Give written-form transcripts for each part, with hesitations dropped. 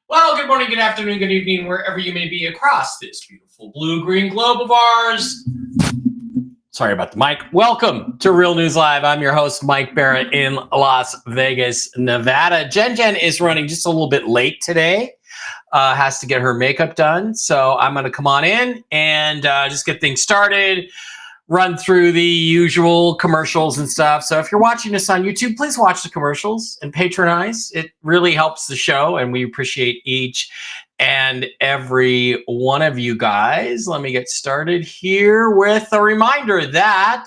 Well, good morning, good afternoon, good evening, wherever you may be across this beautiful blue-green globe of ours. Sorry about the mic. Welcome to Real News Live. I'm your host, Mike Barrett in Las Vegas, Nevada. Jen is running just a little bit late today. Has to get her makeup done. So I'm going to come on in and just get things started. Run through the usual commercials and stuff. So if you're watching this on YouTube, please watch the commercials and patronize. It really helps the show, and we appreciate each and every one of you guys. Let me get started here with a reminder that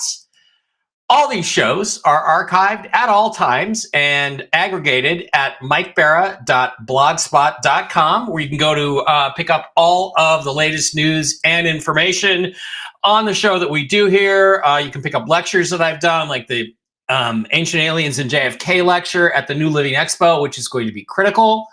all these shows are archived at all times and aggregated at mikebara.blogspot.com, where you can go to pick up all of the latest news and information on the show that we do here. You can pick up lectures that I've done, like the Ancient Aliens and JFK lecture at the New Living Expo, which is going to be critical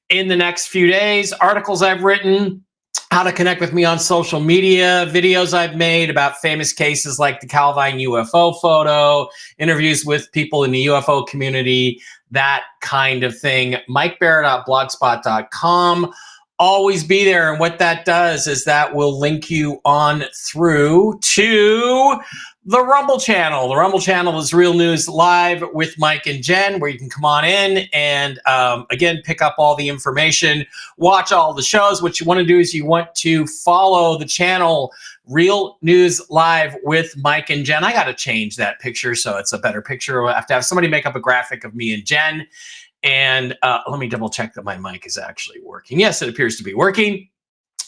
in the next few days. Articles I've written, how to connect with me on social media, videos I've made about famous cases like the Calvine UFO photo, interviews with people in the UFO community, that kind of thing. MikeBarrett.blogspot.com. Always be there. And what that does is that will link you on through to the Rumble channel. The Rumble channel is Real News Live with Mike and Jen, where you can come on in and, again, pick up all the information, watch all the shows. What you want to do is you want to follow the channel Real News Live with Mike and Jen. I got to change that picture so it's a better picture. I have to have somebody make up a graphic of me and Jen. And let me double check that my mic is actually working. Yes, it appears to be working.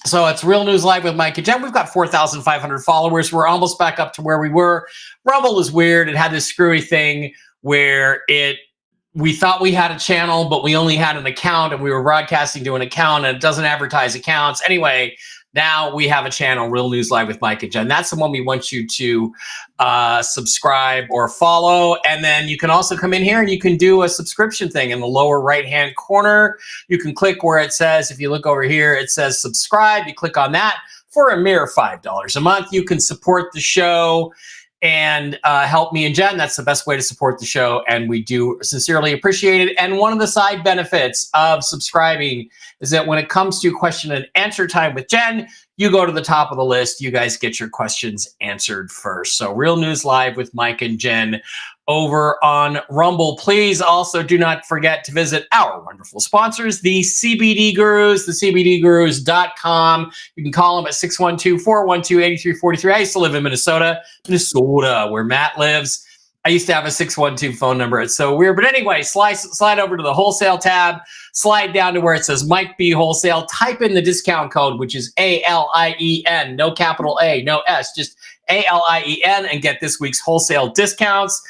So it's Real News Live with Mike and Jen. We've got 4,500 followers. We're almost back up to where we were. Rumble is weird. It had this screwy thing where we thought we had a channel, but we only had an account, and we were broadcasting to an account, and it doesn't advertise accounts. Anyway, now we have a channel, Real News Live with Mike and Jen. That's the one we want you to subscribe or follow. And then you can also come in here and you can do a subscription thing in the lower right-hand corner. You can click where it says, if you look over here, it says subscribe. You click on that for a mere $5 a month. You can support the show and help me and Jen. That's the best way to support the show, and we do sincerely appreciate it. And one of the side benefits of subscribing is that when it comes to question and answer time with Jen, you go to the top of the list. You guys get your questions answered first. So Real News Live with Mike and Jen over on Rumble. Please also do not forget to visit our wonderful sponsors, the CBD Gurus, thecbdgurus.com. You can call them at 612-412-8343. I used to live in Minnesota, where Matt lives. I used to have a 612 phone number. It's so weird. But anyway, slide over to the wholesale tab, slide down to where it says Mike B Wholesale, type in the discount code, which is ALIEN, no capital A, no S, just ALIEN, and get this week's wholesale discounts.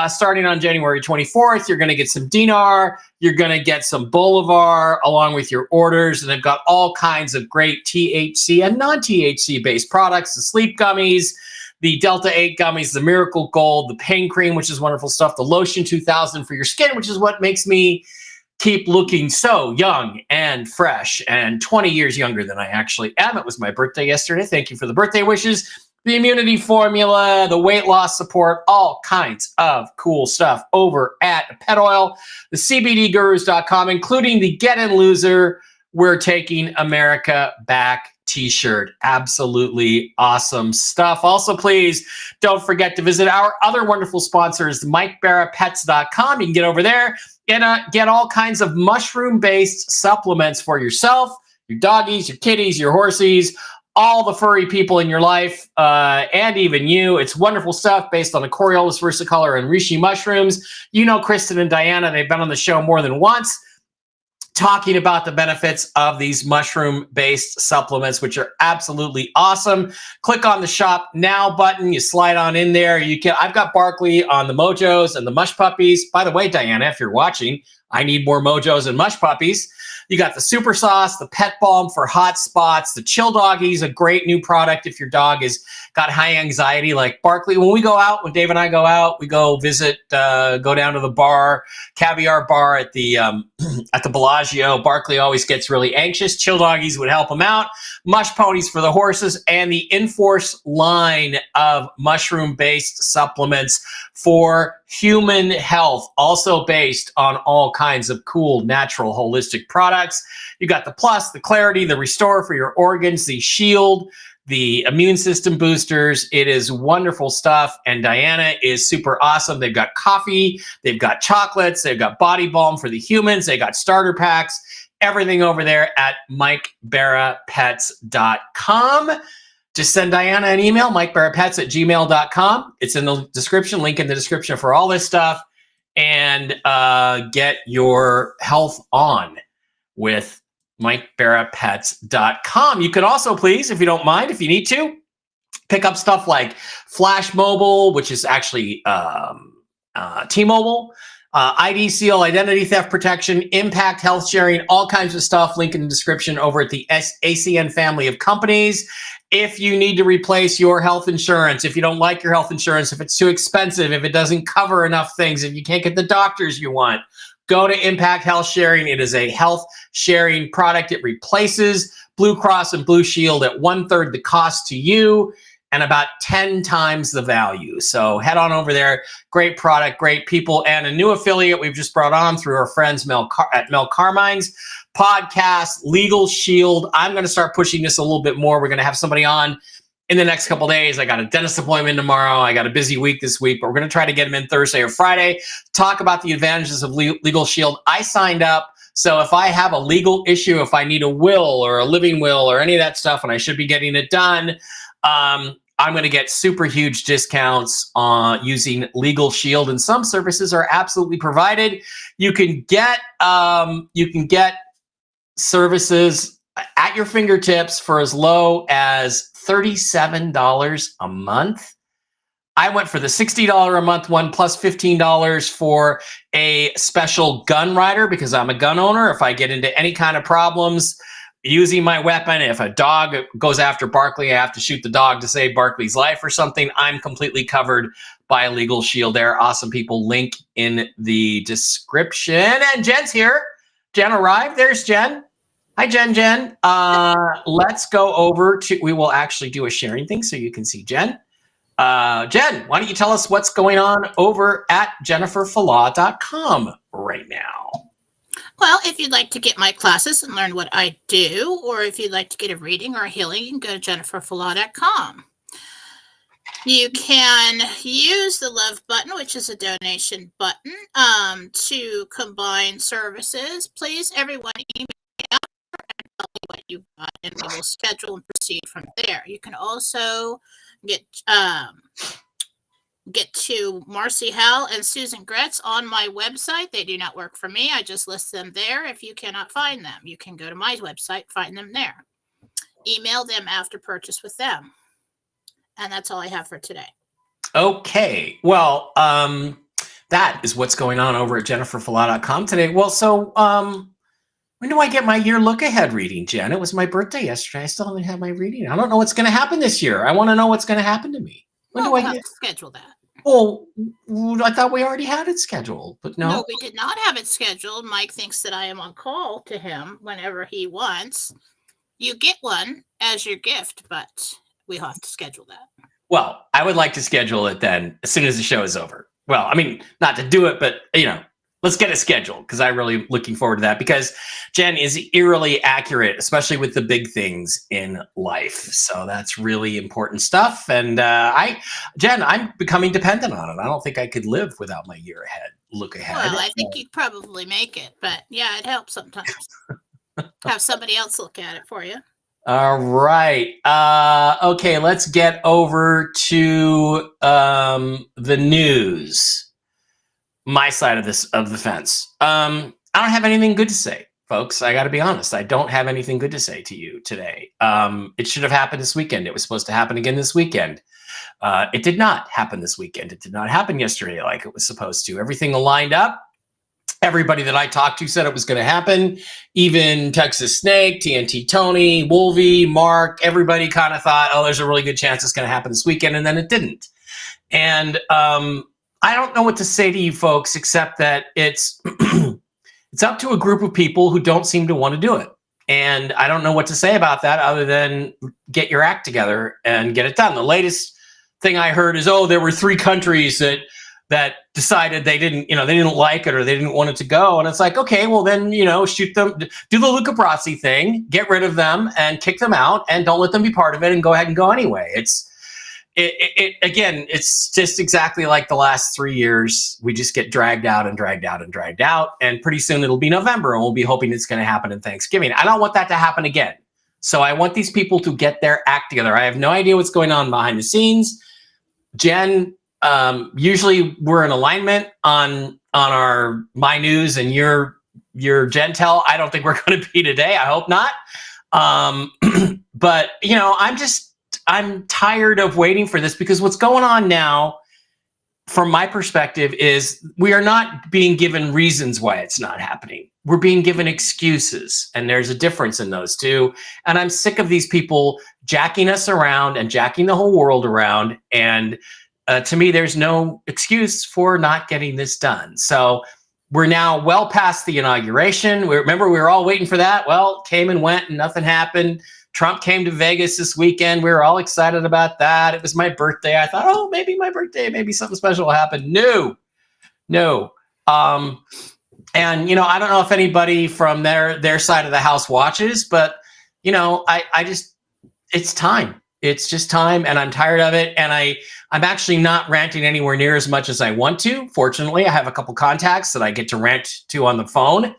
Starting on January 24th, you're going to get some Dinar, you're going to get some Bolivar along with your orders, and they've got all kinds of great THC and non-THC based products, the sleep gummies, the Delta 8 gummies, the Miracle Gold, the pain cream, which is wonderful stuff, the Lotion 2000 for your skin, which is what makes me keep looking so young and fresh and 20 years younger than I actually am. It was my birthday yesterday. Thank you for the birthday wishes. The immunity formula, the weight loss support, all kinds of cool stuff over at Pet Oil, the CBDgurus.com, including the Get In Loser, We're Taking America Back t-shirt. Absolutely awesome stuff. Also, please don't forget to visit our other wonderful sponsors, MikeBarrettPets.com. You can get over there and get all kinds of mushroom-based supplements for yourself, your doggies, your kitties, your horsies, all the furry people in your life, and even you. It's wonderful stuff based on the Coriolis versicolor and reishi mushrooms. You know Kristen and Diana. They've been on the show more than once talking about the benefits of these mushroom-based supplements, which are absolutely awesome. Click on the Shop Now button. You slide on in there. I've got Barkley on the Mojos and the Mush Puppies. By the way, Diana, if you're watching, I need more Mojos and Mush Puppies. You got the Super Sauce, the Pet Balm for hot spots. The Chill Doggy is a great new product if your dog has got high anxiety like Barkley. When we go out, when Dave and I go out, we go visit, go down to the bar, Caviar Bar at the at the Bellagio. Barkley always gets really anxious. Chill Doggies would help him out. Mush Ponies for the horses, and the Enforce line of mushroom-based supplements for human health, also based on all kinds of cool, natural, holistic products. You got the Plus, the Clarity, the Restore for your organs, the Shield, the immune system boosters. It is wonderful stuff, and Diana is super awesome. They've got coffee, they've got chocolates, they've got body balm for the humans, they got starter packs, everything over there at MikeBarraPets.com. Just send Diana an email, MikeBarraPets@gmail.com. It's in the description, link in the description for all this stuff, and get your health on with MikeBarraPets.com. You can also, please, if you don't mind, if you need to, pick up stuff like Flash Mobile, which is actually T-Mobile, ID Seal, identity theft protection, Impact Health Sharing, all kinds of stuff. Link in the description over at the ACN family of companies. If you need to replace your health insurance, if you don't like your health insurance, if it's too expensive, if it doesn't cover enough things, if you can't get the doctors you want, go to Impact Health Sharing. It is a health sharing product. It replaces Blue Cross and Blue Shield at 1/3 the cost to you and about 10 times the value. So head on over there. Great product, great people, and a new affiliate we've just brought on through our friends at Mel Carmine's podcast, Legal Shield. I'm going to start pushing this a little bit more. We're going to have somebody on in the next couple of days. I got a dentist appointment tomorrow. I got a busy week this week, but we're going to try to get him in Thursday or Friday, talk about the advantages of Legal Shield. I signed up, so if I have a legal issue, if I need a will or a living will or any of that stuff, and I should be getting it done, I'm going to get super huge discounts using Legal Shield, and some services are absolutely provided. You can get services at your fingertips for as low as $37 a month. I went for the $60 a month one plus $15 for a special gun rider because I'm a gun owner. If I get into any kind of problems using my weapon, if a dog goes after Barkley, I have to shoot the dog to save Barkley's life or something, I'm completely covered by Legal Shield. They're awesome people. Link in the description. And Jen's here. Jen arrived. There's Jen. Hi, Jen. Let's go over to, we will actually do a sharing thing so you can see Jen. Jen, why don't you tell us what's going on over at JenniferFalah.com right now? Well, if you'd like to get my classes and learn what I do, or if you'd like to get a reading or a healing, you can go to JenniferFalah.com. You can use the love button, which is a donation button, to combine services. Please, everyone, email and tell me what you got, and we will schedule and proceed from there. You can also get to Marcy Howell and Susan Gretz on my website. They do not work for me. I just list them there. If you cannot find them, you can go to my website, find them there. Email them after purchase with them. And that's all I have for today. Okay. Well, that is what's going on over at JenniferFalah.com today. Well, so when do I get my year look ahead reading, Jen? It was my birthday yesterday. I still haven't had my reading. I don't know what's going to happen this year. I want to know what's going to happen to me. When do I have to schedule that? Well, I thought we already had it scheduled, but no. No, we did not have it scheduled. Mike thinks that I am on call to him whenever he wants. You get one as your gift, but we have to schedule that. Well, I would like to schedule it then as soon as the show is over. Well, I mean, not to do it, but, let's get it scheduled because I'm really looking forward to that because Jen is eerily accurate, especially with the big things in life. So that's really important stuff. And Jen, I'm becoming dependent on it. I don't think I could live without my year ahead, look ahead. Well, I think you'd probably make it, but yeah, it helps sometimes. Have somebody else look at it for you. All right. Okay, let's get over to the news. My side of the fence. I don't have anything good to say, folks. I got to be honest. I don't have anything good to say to you today. It should have happened this weekend. It was supposed to happen again this weekend. It did not happen this weekend. It did not happen yesterday like it was supposed to. Everything lined up. Everybody that I talked to said it was going to happen. Even Texas Snake, TNT Tony, Wolvie, Mark, everybody kind of thought, oh, there's a really good chance it's going to happen this weekend, and then it didn't. And I don't know what to say to you folks, except that it's it's up to a group of people who don't seem to want to do it. And I don't know what to say about that other than get your act together and get it done. The latest thing I heard is, oh, there were 3 countries that decided they didn't like it or they didn't want it to go. And it's like, okay, well then, shoot them, do the Luca Brasi thing, get rid of them and kick them out and don't let them be part of it and go ahead and go anyway. Again, it's just exactly like the last 3 years. We just get dragged out and dragged out and dragged out. And pretty soon it'll be November and we'll be hoping it's going to happen in Thanksgiving. I don't want that to happen again. So I want these people to get their act together. I have no idea what's going on behind the scenes. Jen, usually we're in alignment on our My News and your Jentel. I don't think we're going to be today. I hope not. But I'm tired of waiting for this, because what's going on now, from my perspective, is we are not being given reasons why it's not happening. We're being given excuses, and there's a difference in those two. And I'm sick of these people jacking us around and jacking the whole world around. And to me, there's no excuse for not getting this done. So we're now well past the inauguration. Remember, we were all waiting for that. Well, came and went and nothing happened. Trump came to Vegas this weekend. We were all excited about that. It was my birthday. I thought, oh, maybe my birthday, maybe something special will happen. No. And, I don't know if anybody from their side of the house watches, but, it's time. It's just time, and I'm tired of it. And I'm actually not ranting anywhere near as much as I want to. Fortunately, I have a couple contacts that I get to rant to on the phone.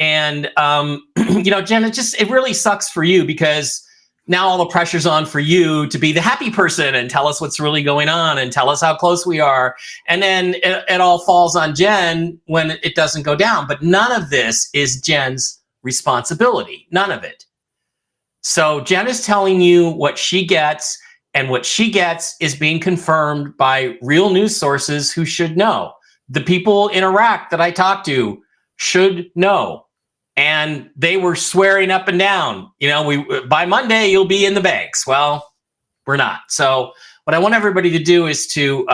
And, Jen, it really sucks for you, because now all the pressure's on for you to be the happy person and tell us what's really going on and tell us how close we are. And then it all falls on Jen when it doesn't go down. But none of this is Jen's responsibility. None of it. So Jen is telling you what she gets, and what she gets is being confirmed by real news sources who should know. The people in Iraq that I talked to should know. And they were swearing up and down, by Monday, you'll be in the banks. Well, we're not. So what I want everybody to do is to,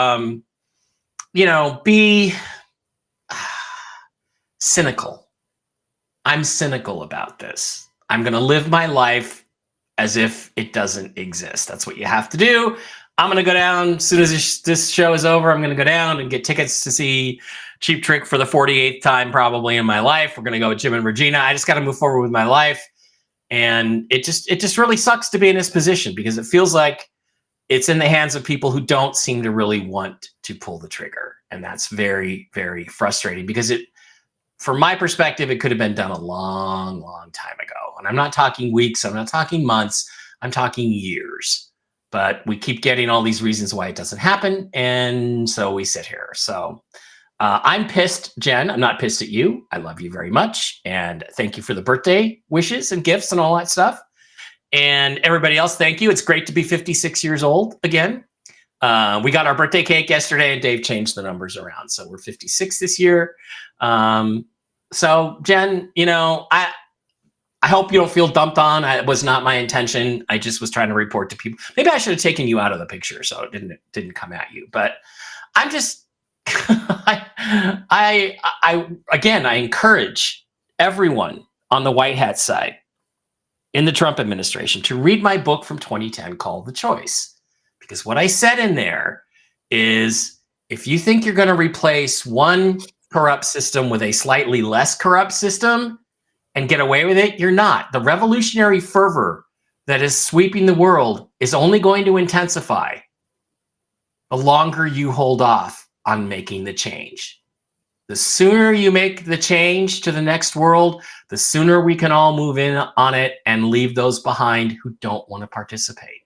be cynical. I'm cynical about this. I'm going to live my life as if it doesn't exist. That's what you have to do. I'm going to go down as soon as this show is over. I'm going to go down and get tickets to see Cheap Trick for the 48th time probably in my life. We're going to go with Jim and Regina. I just got to move forward with my life. And it just really sucks to be in this position, because it feels like it's in the hands of people who don't seem to really want to pull the trigger. And that's very, very frustrating, because from my perspective, it could have been done a long, long time ago. And I'm not talking weeks. I'm not talking months. I'm talking years. But we keep getting all these reasons why it doesn't happen. And so we sit here. So I'm pissed, Jen. I'm not pissed at you. I love you very much. And thank you for the birthday wishes and gifts and all that stuff. And everybody else, thank you. It's great to be 56 years old again. We got our birthday cake yesterday, and Dave changed the numbers around. So we're 56 this year. So Jen, I hope you don't feel dumped on. It was not my intention. I just was trying to report to people. Maybe I should have taken you out of the picture so it didn't come at you. But I'm just, I encourage everyone on the white hat side in the Trump administration to read my book from 2010 called The Choice. Because what I said in there is, if you think you're going to replace one corrupt system with a slightly less corrupt system and get away with it, you're not. The revolutionary fervor that is sweeping the world is only going to intensify the longer you hold off on making the change. The sooner you make the change to the next world, the sooner we can all move in on it and leave those behind who don't want to participate.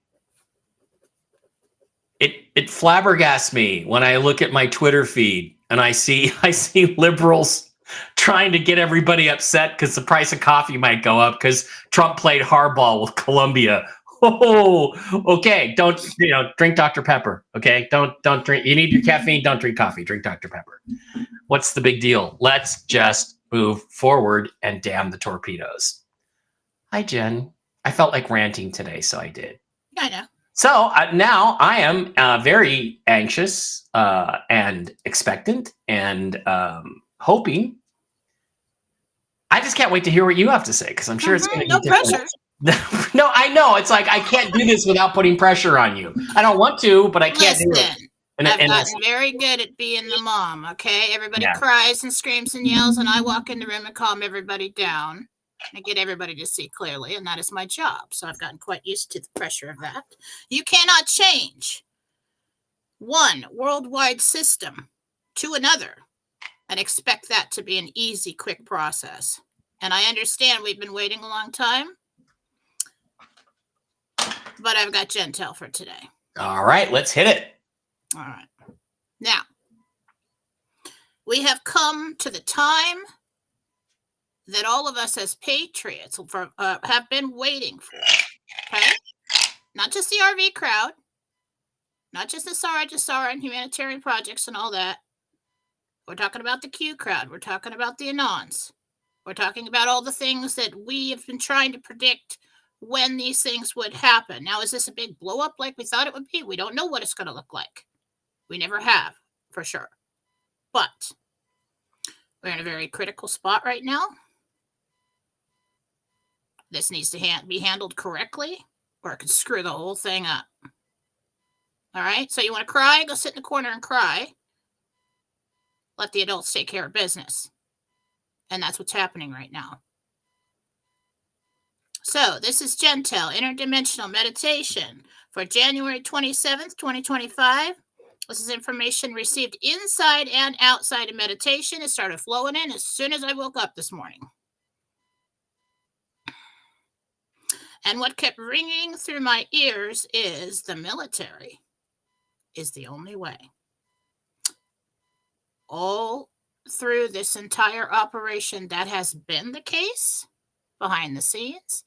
It flabbergasts me when I look at my Twitter feed and I see liberals trying to get everybody upset because the price of coffee might go up because Trump played hardball with Colombia. Oh, okay. Don't drink Dr. Pepper. Okay, don't drink. You need your caffeine. Don't drink coffee. Drink Dr. Pepper. What's the big deal? Let's just move forward and damn the torpedoes. Hi, Jen. I felt like ranting today, so I did. I know. So now I am very anxious and expectant and hoping. I just can't wait to hear what you have to say because I'm sure it's going to be no different. pressure. No, I know. It's like I can't do this without putting pressure on you. I don't want to, but I can't do it. I've gotten very good at being the mom, okay? Everybody cries and screams and yells, and I walk in the room and calm everybody down and get everybody to see clearly, and that is my job. So I've gotten quite used to the pressure of that. You cannot change one worldwide system to another and expect that to be an easy, quick process. And I understand we've been waiting a long time, but I've got Jentel for today. All right, let's hit it. All right. Now, we have come to the time that all of us as patriots have been waiting for. Okay? Not just the RV crowd, not just the SARA and humanitarian projects and all that. We're talking about the Q crowd. We're talking about the Anons. We're talking about all the things that we have been trying to predict when these things would happen. Now, is this a big blow up like we thought it would be? We don't know what it's going to look like. We never have, for sure. But we're in a very critical spot right now. This needs to be handled correctly, or it could screw the whole thing up. All right? So you want to cry? Go sit in the corner and cry. Let the adults take care of business. And that's what's happening right now. So this is Jentel, Interdimensional Meditation for January 27th, 2025. This is information received inside and outside of meditation. It started flowing in as soon as I woke up this morning. And what kept ringing through my ears is the military is the only way. All through this entire operation, that has been the case behind the scenes.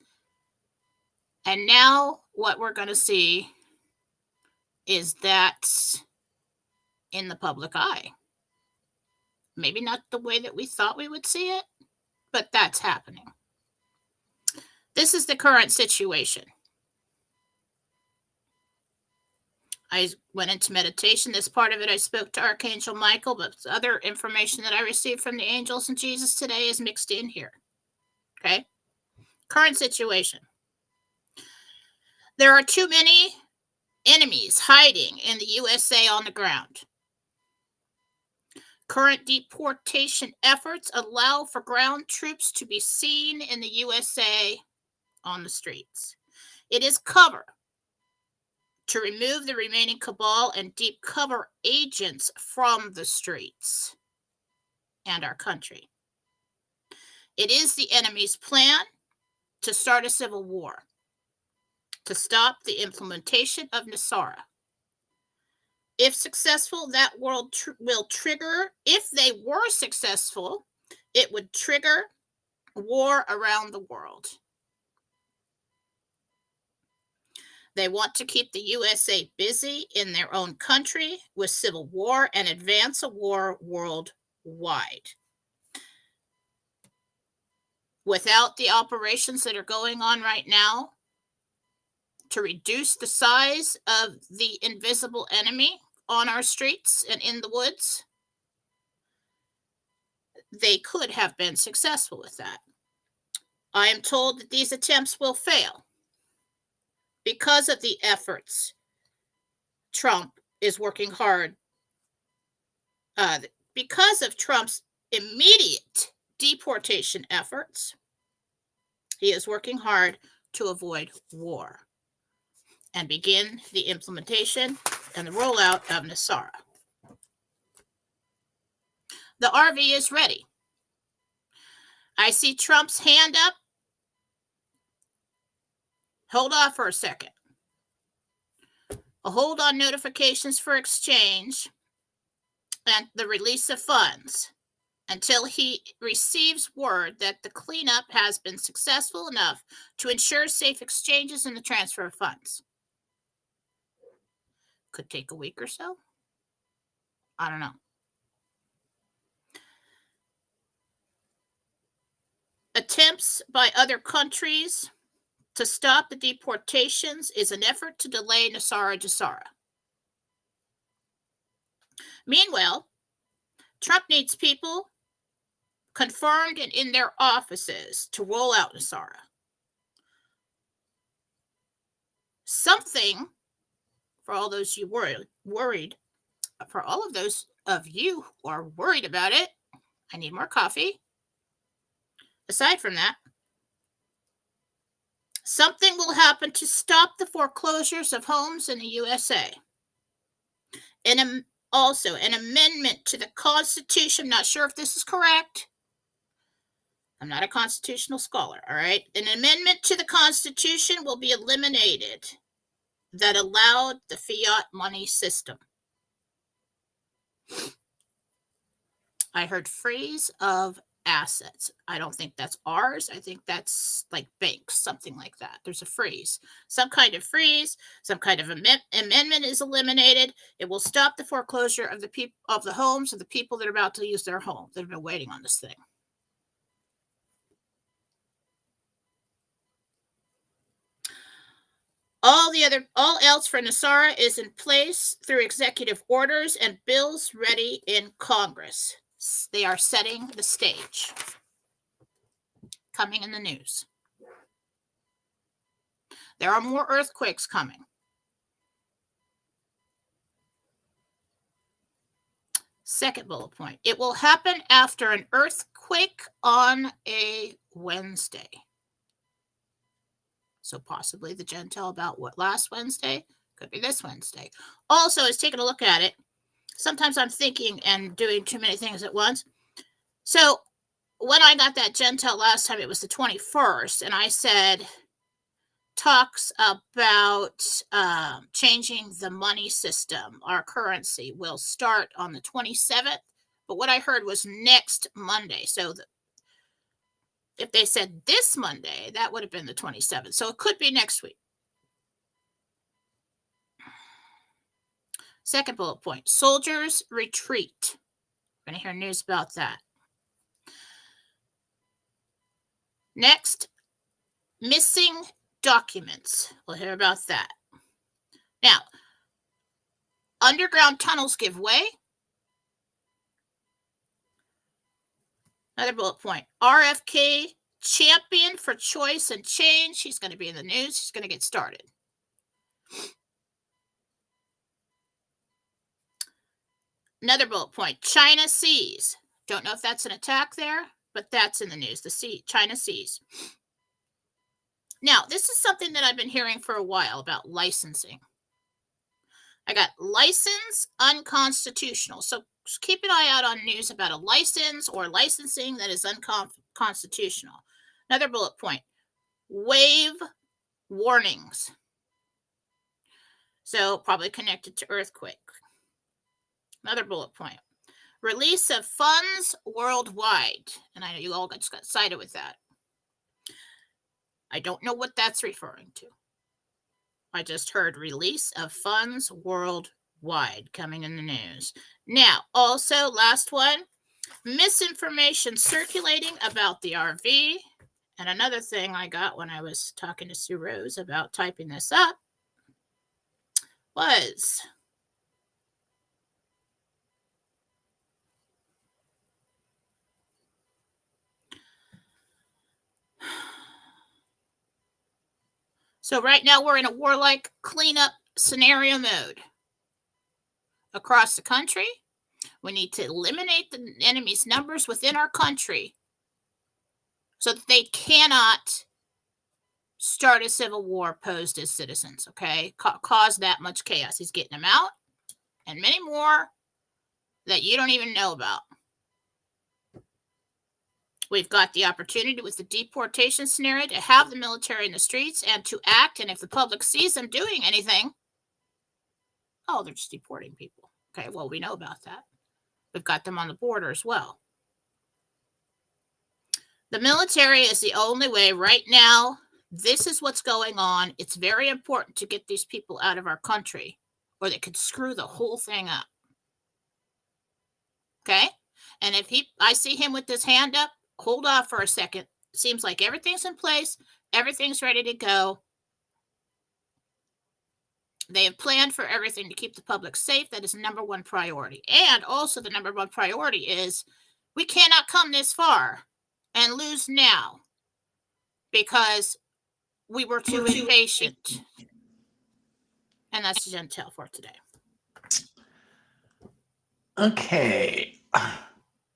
And now what we're going to see is that in the public eye. Maybe not the way that we thought we would see it, but that's happening. This is the current situation. I went into meditation. This part of it, I spoke to Archangel Michael, but other information that I received from the angels and Jesus today is mixed in here. Okay? Current situation. There are too many enemies hiding in the USA on the ground. Current deportation efforts allow for ground troops to be seen in the USA on the streets. It is cover to remove the remaining cabal and deep cover agents from the streets and our country. It is the enemy's plan to start a civil war, to stop the implementation of Nasara. If successful, that world will trigger, if they were successful, it would trigger war around the world. They want to keep the USA busy in their own country with civil war and advance a war worldwide. Without the operations that are going on right now to reduce the size of the invisible enemy on our streets and in the woods, they could have been successful with that. I am told that these attempts will fail because of the efforts Trump is working hard. Because of Trump's immediate deportation efforts, he is working hard to avoid war and begin the implementation and the rollout of Nasara. The RV is ready. I see Trump's hand up. Hold off for a second. A hold on notifications for exchange and the release of funds until he receives word that the cleanup has been successful enough to ensure safe exchanges and the transfer of funds. Could take a week or so. I don't know. Attempts by other countries to stop the deportations is an effort to delay Nasara Jasara. Meanwhile, Trump needs people confirmed and in their offices to roll out Nasara. Something, for all those you worried, for all of those of you who are worried about it, I need more coffee. Aside from that, something will happen to stop the foreclosures of homes in the USA. And also, an amendment to the Constitution, I'm not sure if this is correct. I'm not a constitutional scholar, all right? An amendment to the Constitution will be eliminated that allowed the fiat money system. I heard freeze of assets. I don't think that's ours. I think that's like banks, something like that. There's a freeze. Some kind of freeze, some kind of amendment is eliminated. It will stop the foreclosure of the homes of the people that are about to use their home that have been waiting on this thing. All else for Nasara is in place through executive orders and bills ready in Congress. They are setting the stage. Coming in the news. There are more earthquakes coming. Second bullet point. It will happen after an earthquake on a Wednesday. So possibly the Jentel about what, last Wednesday? Could be this Wednesday. Also, I was taking a look at it. Sometimes I'm thinking and doing too many things at once. So when I got that Jentel last time, it was the 21st, and I said talks about changing the money system. Our currency will start on the 27th, but what I heard was next Monday. So if they said this Monday, that would have been the 27th. So it could be next week. Second bullet point, soldiers retreat. We're going to hear news about that. Next, missing documents. We'll hear about that. Now, underground tunnels give way. Another bullet point, RFK champion for choice and change. He's going to be in the news. He's going to get started. Another bullet point, China sees. Don't know if that's an attack there, but that's in the news. China sees. Now, this is something that I've been hearing for a while about licensing. I got license unconstitutional. So keep an eye out on news about a license or licensing that is unconstitutional. Another bullet point, wave warnings. So probably connected to earthquake. Another bullet point, release of funds worldwide. And I know you all just got excited with that. I don't know what that's referring to. I just heard release of funds worldwide coming in the news. Now, also, last one, misinformation circulating about the RV. And another thing I got when I was talking to Sue Rose about typing this up was so right now we're in a warlike cleanup scenario mode across the country. We need to eliminate the enemy's numbers within our country so that they cannot start a civil war posed as citizens, okay? Cause that much chaos. He's getting them out and many more that you don't even know about. We've got the opportunity with the deportation scenario to have the military in the streets and to act. And if the public sees them doing anything, oh, they're just deporting people. Okay, well, we know about that. We've got them on the border as well. The military is the only way right now. This is what's going on. It's very important to get these people out of our country, or they could screw the whole thing up. Okay? And if I see him with his hand up, hold off for a second. Seems like everything's in place. Everything's ready to go. They have planned for everything to keep the public safe. That is the number one priority. And also the number one priority is we cannot come this far and lose now because we were too impatient. And that's Jentel for today. Okay.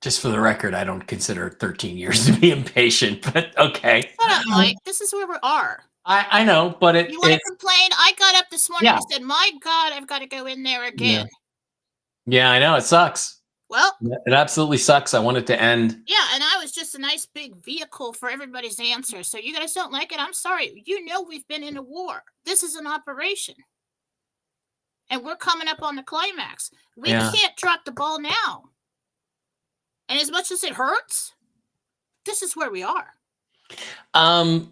Just for the record, I don't consider 13 years to be impatient, but okay. Shut up, Mike. This is where we are. I know, but you want to complain? I got up this morning and said, my God, I've got to go in there again. Yeah, I know. It sucks. Well, it absolutely sucks. I want it to end. Yeah, and I was just a nice big vehicle for everybody's answer. So you guys don't like it? I'm sorry. You know we've been in a war. This is an operation. And we're coming up on the climax. We can't drop the ball now. And as much as it hurts, this is where we are. I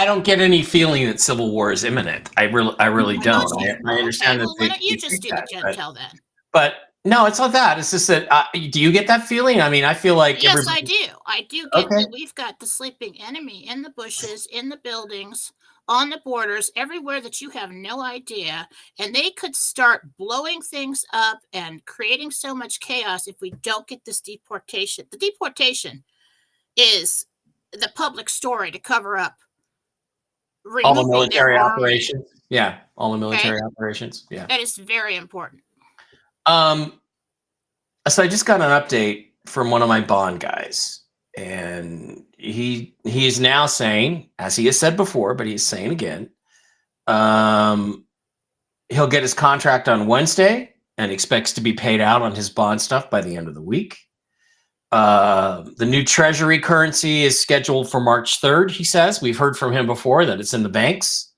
don't get any feeling that civil war is imminent. I really don't. I understand that. Why don't you just do the Jentel then? But no, it's not that. It's just that. Do you get that feeling? I mean, I feel like yes, I do. I do get that we've got the sleeping enemy in the bushes, in the buildings, on the borders, everywhere that you have no idea, and they could start blowing things up and creating so much chaos if we don't get this deportation. The deportation is the public story to cover up all the military operations. Yeah, all the military operations. Yeah, that is very important. So I just got an update from one of my bond guys, and he is now saying, as he has said before, but he's saying again, he'll get his contract on Wednesday and expects to be paid out on his bond stuff by the end of the week. The new Treasury currency is scheduled for March 3rd, he says. We've heard from him before that it's in the banks.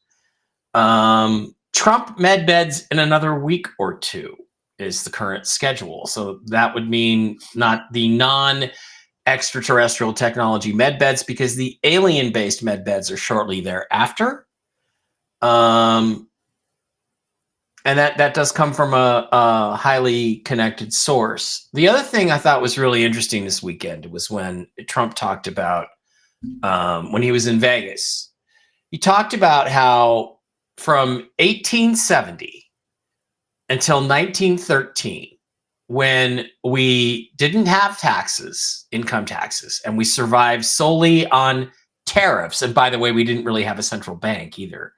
Trump med beds in another week or two is the current schedule. So that would mean not the non-extraterrestrial technology med beds, because the alien-based med beds are shortly thereafter. And that does come from a highly connected source. The other thing I thought was really interesting this weekend was when Trump talked about, when he was in Vegas, he talked about how from 1870 until 1913, when we didn't have taxes, income taxes, and we survived solely on tariffs, and by the way, we didn't really have a central bank either,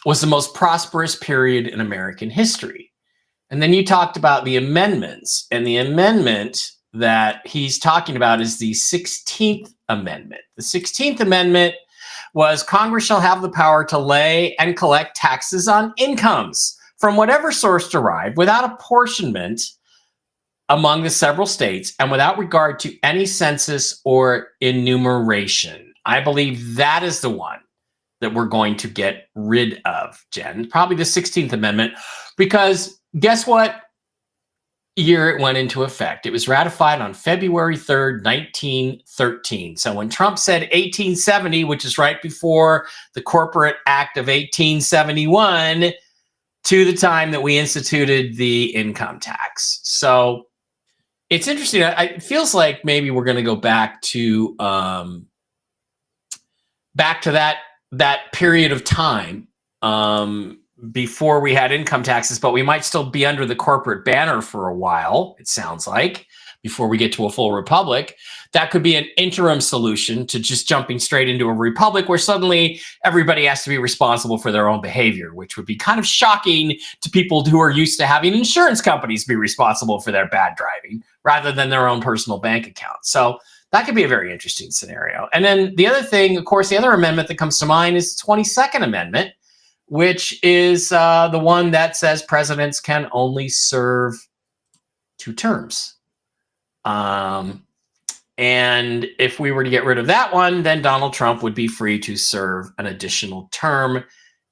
was the most prosperous period in American history. And then you talked about the amendments, and the amendment that he's talking about is the 16th Amendment. The 16th Amendment was Congress shall have the power to lay and collect taxes on incomes from whatever source derived without apportionment among the several states and without regard to any census or enumeration. I believe that is the one that we're going to get rid of, Jen. Probably the 16th Amendment, because guess what year it went into effect? It was ratified on February 3rd, 1913. So when Trump said 1870, which is right before the Corporate Act of 1871, to the time that we instituted the income tax. So it's interesting. It feels like maybe we're going to go back to that period of time before we had income taxes, but we might still be under the corporate banner for a while, it sounds like, before we get to a full republic. That could be an interim solution to just jumping straight into a republic where suddenly everybody has to be responsible for their own behavior, which would be kind of shocking to people who are used to having insurance companies be responsible for their bad driving rather than their own personal bank account. So that could be a very interesting scenario. And then the other thing, of course, the other amendment that comes to mind is the 22nd Amendment, which is the one that says presidents can only serve 2 terms. And if we were to get rid of that one, then Donald Trump would be free to serve an additional term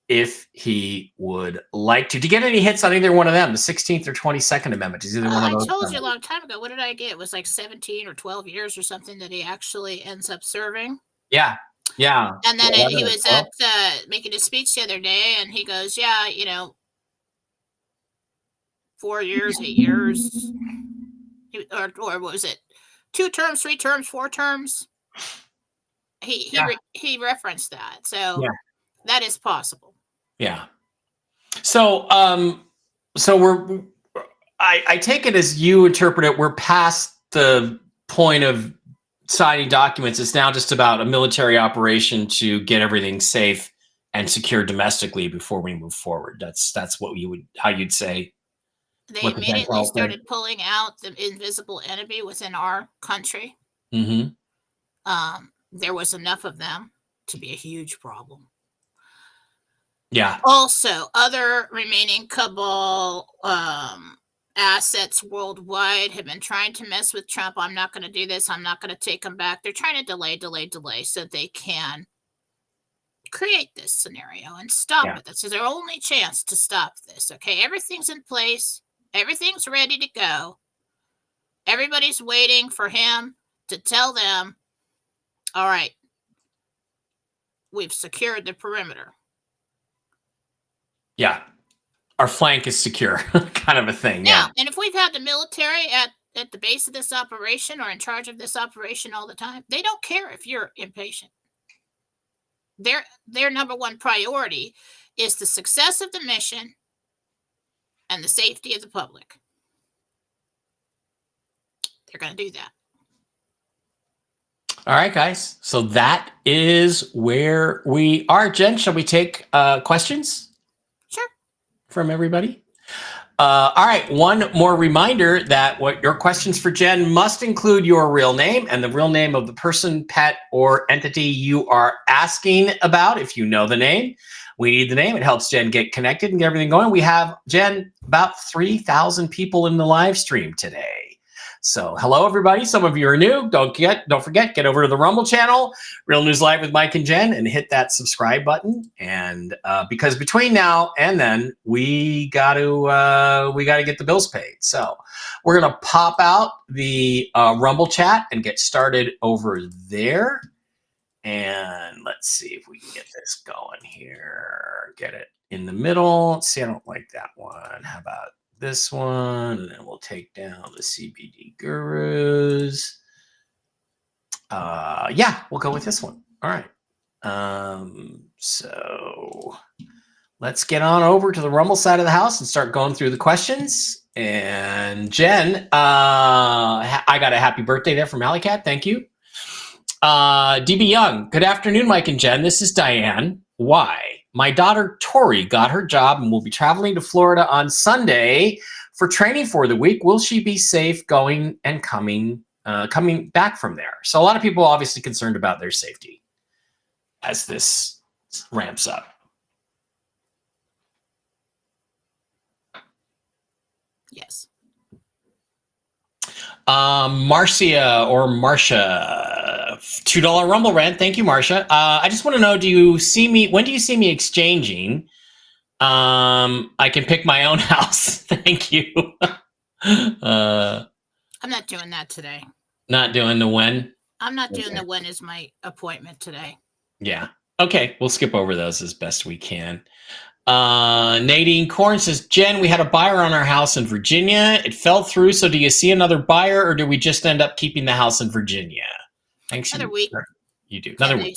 if he would like to. Do you get any hits on either one of them, the 16th or 22nd Amendment? Is either one of I those? told you a long time ago. What did I get? It was like 17 or 12 years or something that he actually ends up serving. Yeah. And then 11 he or was 12? at making a speech the other day, and he goes, yeah, 4 years, 8 years, or what was it? 2 terms, 3 terms, 4 terms. He referenced that. So that is possible. Yeah. So, I take it as you interpret it, we're past the point of signing documents. It's now just about a military operation to get everything safe and secure domestically before we move forward. That's how you'd say. They immediately started pulling out the invisible enemy within our country. Mm-hmm. There was enough of them to be a huge problem. Yeah. Also, other remaining cabal assets worldwide have been trying to mess with Trump. I'm not going to do this. I'm not going to take them back. They're trying to delay so they can create this scenario and stop it. This is their only chance to stop this. Okay, everything's in place. Everything's ready to go. Everybody's waiting for him to tell them, all right, we've secured the perimeter. Yeah. Our flank is secure, kind of a thing. Yeah. And if we've had the military at the base of this operation or in charge of this operation all the time, they don't care if you're impatient. Their number one priority is the success of the mission and the safety of the public. They're going to do that. All right, guys. So that is where we are. Jen, shall we take questions? Sure. From everybody? All right. One more reminder that your questions for Jen must include your real name and the real name of the person, pet, or entity you are asking about. If you know the name, we need the name. It helps Jen get connected and get everything going. We have, Jen, about 3,000 people in the live stream today. So hello, everybody. Some of you are new. Don't forget, get over to the Rumble channel, Real News Live with Mike and Jen, and hit that subscribe button. And because between now and then, we got to get the bills paid. So we're gonna pop out the Rumble chat and get started over there. And let's see if we can get this going here. Get it in the middle. Let's see, I don't like that one. How about this one? And then we'll take down the CBD gurus. Yeah, we'll go with this one. All right. So let's get on over to the Rumble side of the house and start going through the questions. And Jen, I got a happy birthday there from Alley Cat. Thank you. DB Young, good afternoon, Mike and Jen. This is Diane. Why? My daughter Tori got her job and will be traveling to Florida on Sunday for training for the week. Will she be safe going and coming back from there? So a lot of people are obviously concerned about their safety as this ramps up. Yes. Marcia or Marcia, $2 Rumble rant. Thank you, Marcia. I just want to know, when do you see me exchanging? I can pick my own house. Thank you. I'm not doing that today. Not doing the when? I'm not doing the when is my appointment today. Yeah. Okay. We'll skip over those as best we can. Nadine Korn says, Jen, we had a buyer on our house in Virginia. It fell through. So do you see another buyer or do we just end up keeping the house in Virginia? Thanks. Another week. You do. Another week.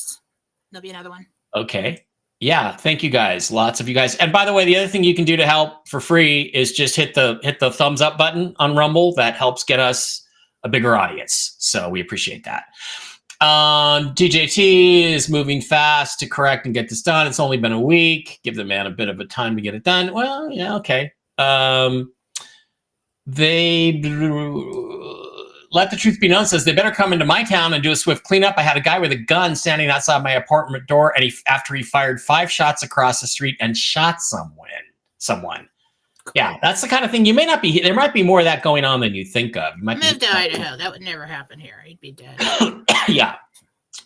There'll be another one. Okay. Yeah. Thank you guys. Lots of you guys. And by the way, the other thing you can do to help for free is just hit the thumbs up button on Rumble. That helps get us a bigger audience. So we appreciate that. DJT is moving fast to correct and get this done. It's only been a week. Give the man a bit of a time to get it done. Well, yeah, okay. They let the truth be known says they better come into my town and do a swift cleanup. I had a guy with a gun standing outside my apartment door, and after he fired 5 shots across the street and shot someone. Yeah, that's the kind of thing you may not be. There might be more of that going on than you think of. You might move to Idaho. That would never happen here. He'd be dead. Yeah.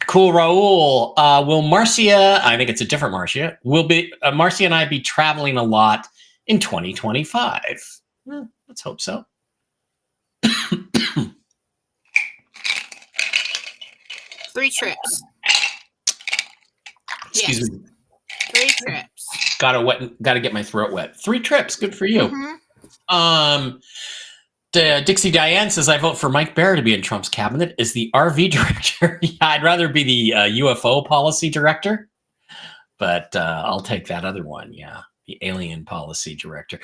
Cool, Raul. Will Marcia, I think it's a different Marcia, will be Marcia and I be traveling a lot in 2025? Well, let's hope so. Three trips. Excuse Yes. me. 3 trips. Gotta get my throat wet. 3 trips. Good for you. Mm-hmm. Dixie Diane says, I vote for Mike Bear to be in Trump's cabinet as the RV director. Yeah, I'd rather be the UFO policy director, but I'll take that other one. Yeah, the alien policy director.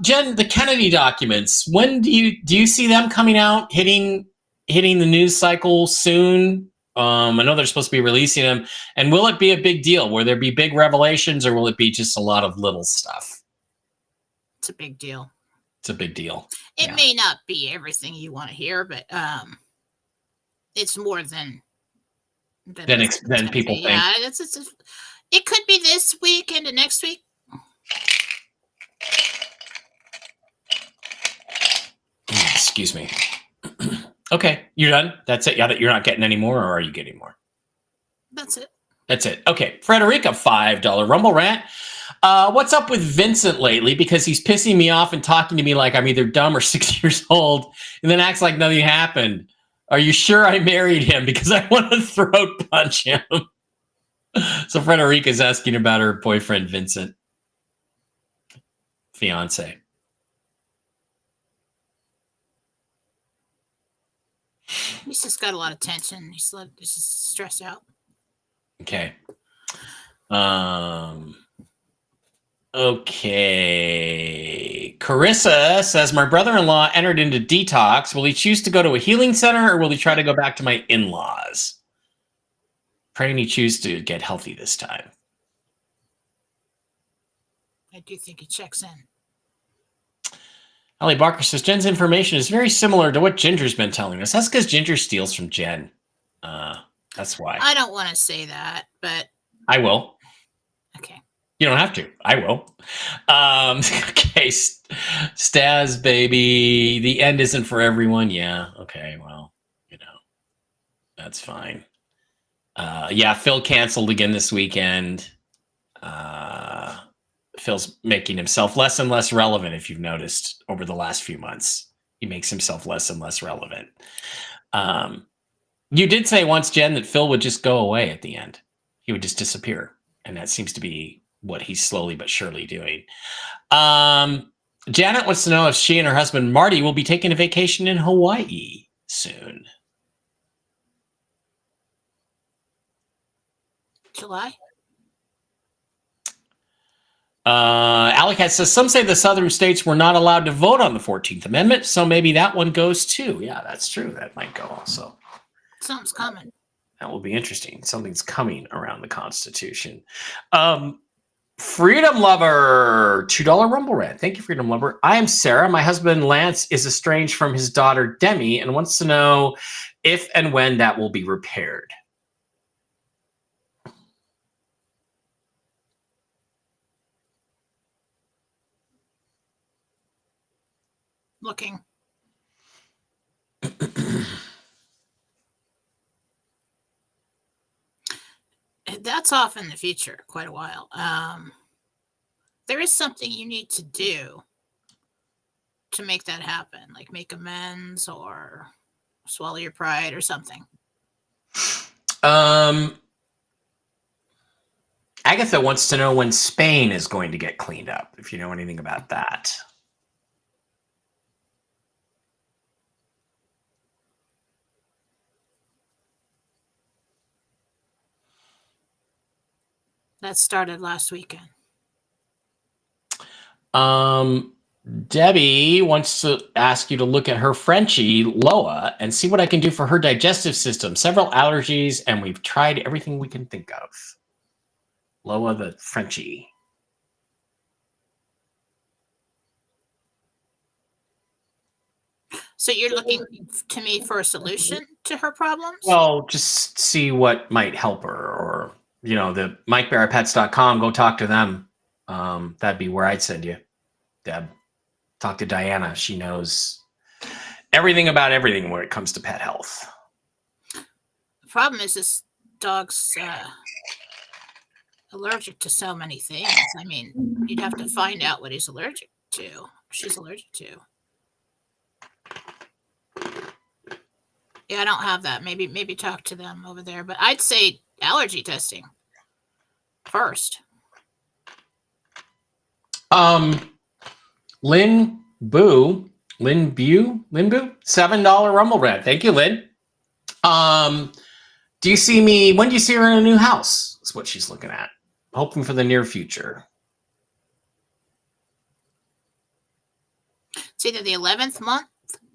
Jen, the Kennedy documents, when do you see them coming out, hitting the news cycle soon? I know they're supposed to be releasing them. And will it be a big deal? Will there be big revelations, or will it be just a lot of little stuff? It's a big deal. It's a big deal. It may not be everything you want to hear, but it's more than people think. Yeah, it could be this week into next week. Excuse me. Okay, you're done? That's it? Yeah, you're not getting any more, or are you getting more? That's it. That's it. Okay, Frederica, $5 Rumble Rant. What's up with Vincent lately? Because he's pissing me off and talking to me like I'm either dumb or 6 years old, and then acts like nothing happened. Are you sure I married him? Because I want to throat punch him. So Frederica's asking about her boyfriend, Vincent. Fiance. He's just got a lot of tension. He's just stressed out. Okay. Okay. Carissa says, my brother-in-law entered into detox. Will he choose to go to a healing center, or will he try to go back to my in-laws? Praying he choose to get healthy this time. I do think he checks in. Ali Barker says, Jen's information is very similar to what Ginger's been telling us. That's because Ginger steals from Jen. That's why. I don't want to say that, but... I will. Okay. You don't have to. I will. Okay. Staz, baby. The end isn't for everyone. Yeah. Okay. Well, that's fine. Yeah. Phil canceled again this weekend. Phil's making himself less and less relevant. If you've noticed over the last few months, he makes himself less and less relevant. You did say once, Jen, that Phil would just go away at the end. He would just disappear. And that seems to be what he's slowly but surely doing. Janet wants to know if she and her husband, Marty, will be taking a vacation in Hawaii soon. July? Alicat says, some say the southern states were not allowed to vote on the 14th Amendment, so maybe that one goes too. Yeah, that's true. That might go also. Something's coming. That will be interesting. Something's coming around the Constitution. Freedom Lover, $2 Rumble Rant. Thank you, Freedom Lover. I am Sarah. My husband, Lance, is estranged from his daughter, Demi, and wants to know if and when that will be repaired. Looking. That's off in the future, quite a while. There is something you need to do to make that happen, like make amends or swallow your pride or something. Agatha wants to know when Spain is going to get cleaned up, if you know anything about that. That started last weekend. Debbie wants to ask you to look at her Frenchie, Loa, and see what I can do for her digestive system. Several allergies, and we've tried everything we can think of. Loa the Frenchie. So you're looking to me for a solution to her problems? Well, just see what might help her, or the MikeBarrettPets.com. Go talk to them. That'd be where I'd send you, Deb. Talk to Diana. She knows everything about everything when it comes to pet health. The problem is this dog's allergic to so many things. I mean, you'd have to find out what he's allergic to. She's allergic to. Yeah, I don't have that. Maybe talk to them over there. But I'd say allergy testing first. Lynn Boo, $7 Rumble Red. Thank you, Lynn. Do you see me? When do you see her in a new house? That's what she's looking at. Hoping for the near future. It's either the 11th month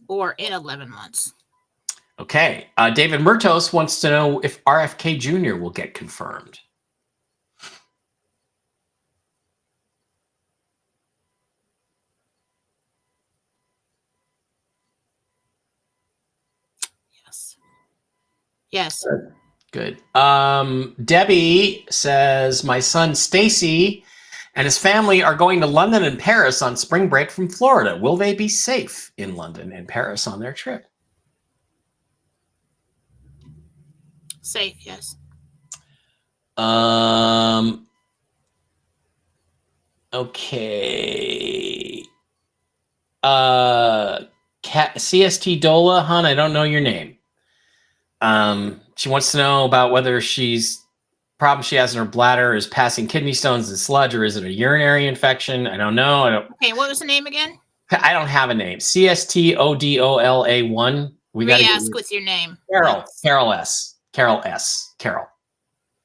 or in 11 months. Okay. David Murtos wants to know if RFK Jr. will get confirmed. Yes. Good. Debbie says my son Stacy and his family are going to London and Paris on spring break from Florida. Will they be safe in London and Paris on their trip? Safe, yes. Okay. CST Dola, hon, I don't know your name. She wants to know about whether problem she has in her bladder is passing kidney stones and sludge, or is it a urinary infection? I don't know. Okay, what was the name again? I don't have a name. CSTODOLA1. We got to ask with your name. Carol. Carol S. Carol.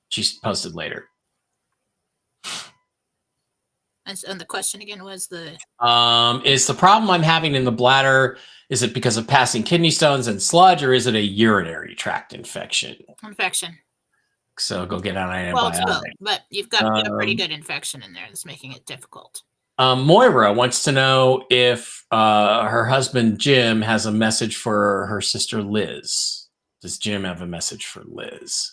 She's posted later. And the question again was is the problem I'm having in the bladder, is it because of passing kidney stones and sludge, or is it a urinary tract infection? Infection. So go get an antibiotic. Well, it's both, but you've got a pretty good infection in there that's making it difficult. Moira wants to know if her husband Jim has a message for her sister Liz. Does Jim have a message for Liz?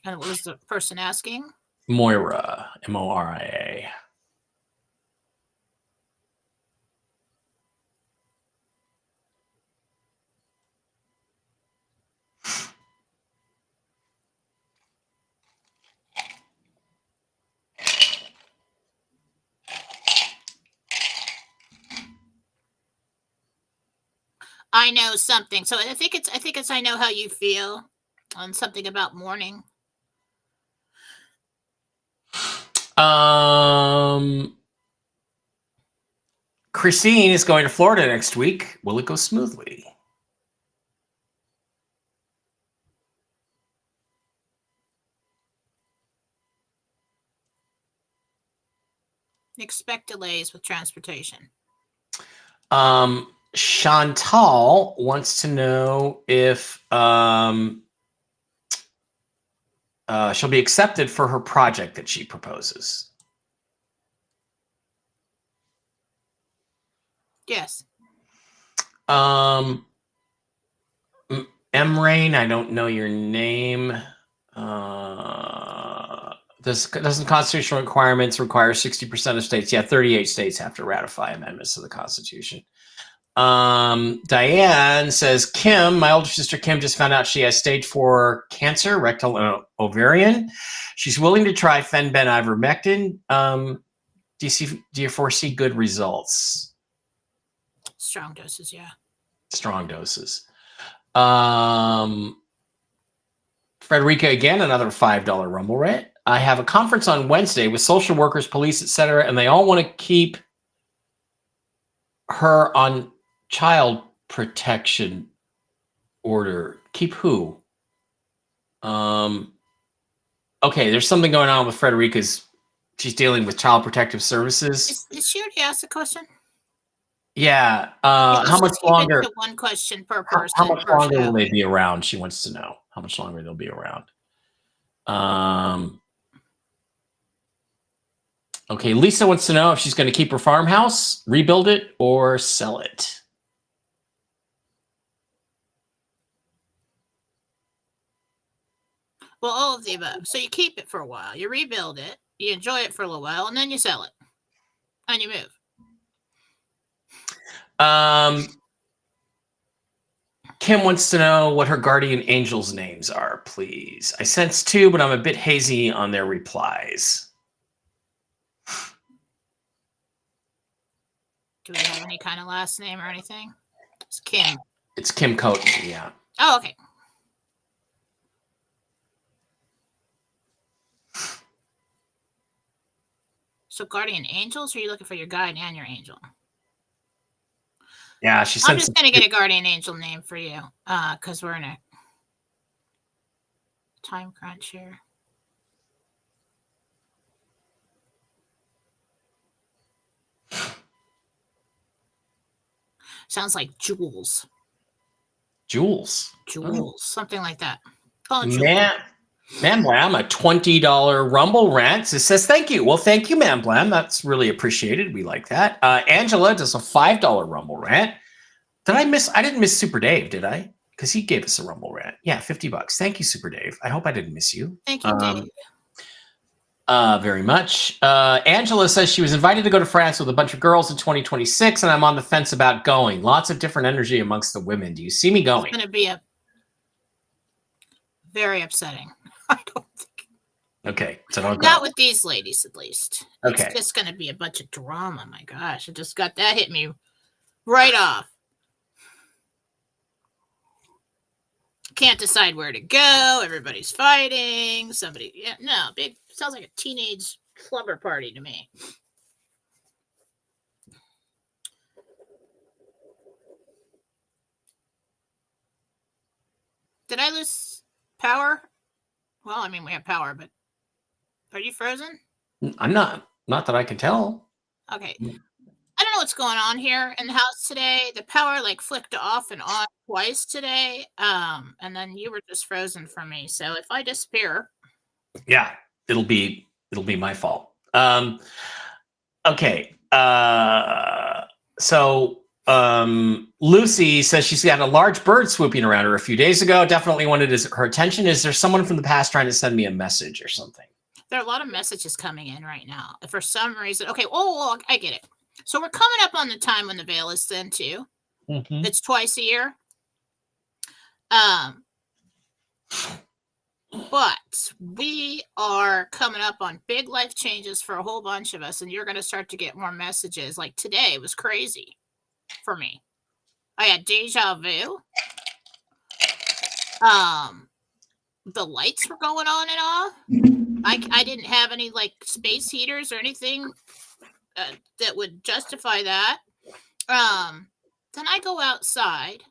And what was the person asking? Moira, Moria. I know something. So I think it's I know how you feel on something about mourning. Christine is going to Florida next week. Will it go smoothly? Expect delays with transportation. Chantal wants to know if she'll be accepted for her project that she proposes. Yes. M-Rain, I don't know your name. Doesn't constitutional requirements require 60% of states? Yeah, 38 states have to ratify amendments to the Constitution. Diane says, Kim, my older sister Kim just found out she has stage 4 cancer, rectal and ovarian. She's willing to try ivermectin. Do you foresee good results? Strong doses, yeah. Strong doses. Frederica, again, another $5 Rumble Rate. I have a conference on Wednesday with social workers, police, etc., and they all want to keep her on child protection order. Keep who? Okay, there's something going on with Frederica's. She's dealing with child protective services. Did she already ask the question? Yeah. How much longer? One question per person. How much longer will they be around? She wants to know how much longer they'll be around. Okay, Lisa wants to know if she's going to keep her farmhouse, rebuild it, or sell it. Well, all of the above. So you keep it for a while, you rebuild it, you enjoy it for a little while, and then you sell it, and you move. Kim wants to know what her guardian angels' names are, please. I sense 2, but I'm a bit hazy on their replies. Do we have any kind of last name or anything? It's Kim. It's Kim Coaten, yeah. Oh, okay. So guardian angels, or are you looking for your guide and your angel? Yeah, she sent I'm just going to get a guardian angel name for you because we're in a time crunch here. Sounds like Jules. Jules. Jules, something like that. Call it Jules. Man Blam, a $20 Rumble rant. It says, thank you. Well, thank you, Man Blam. That's really appreciated. We like that. Angela does a $5 Rumble rant. I didn't miss Super Dave, did I? Because he gave us a Rumble rant. Yeah, $50. Thank you, Super Dave. I hope I didn't miss you. Thank you, Dave. Very much. Angela says she was invited to go to France with a bunch of girls in 2026, and I'm on the fence about going. Lots of different energy amongst the women. Do you see me going? It's going to be very upsetting. I don't think. Okay, so don't go. Not with these ladies, at least. Okay. It's just going to be a bunch of drama. My gosh, that hit me right off. Can't decide where to go. Everybody's fighting. Sounds like a teenage slumber party to me. Did I lose power? Well, I mean, we have power, but are you frozen? I'm not that I can tell. Okay. I don't know what's going on here in the house today. The power flicked off and on twice today. And then you were just frozen for me. So if I disappear. Yeah, it'll be my fault. Okay. So Lucy says she's got a large bird swooping around her a few days ago. Definitely wanted her attention. Is there someone from the past trying to send me a message or something? There are a lot of messages coming in right now. For some reason. Okay. Oh, I get it. So we're coming up on the time when the veil is thin too. Mm-hmm. It's twice a year. But we are coming up on big life changes for a whole bunch of us, and you're going to start to get more messages. Like today was crazy for me. I had deja vu. The lights were going on and off. I didn't have any space heaters or anything that would justify that. Then I go outside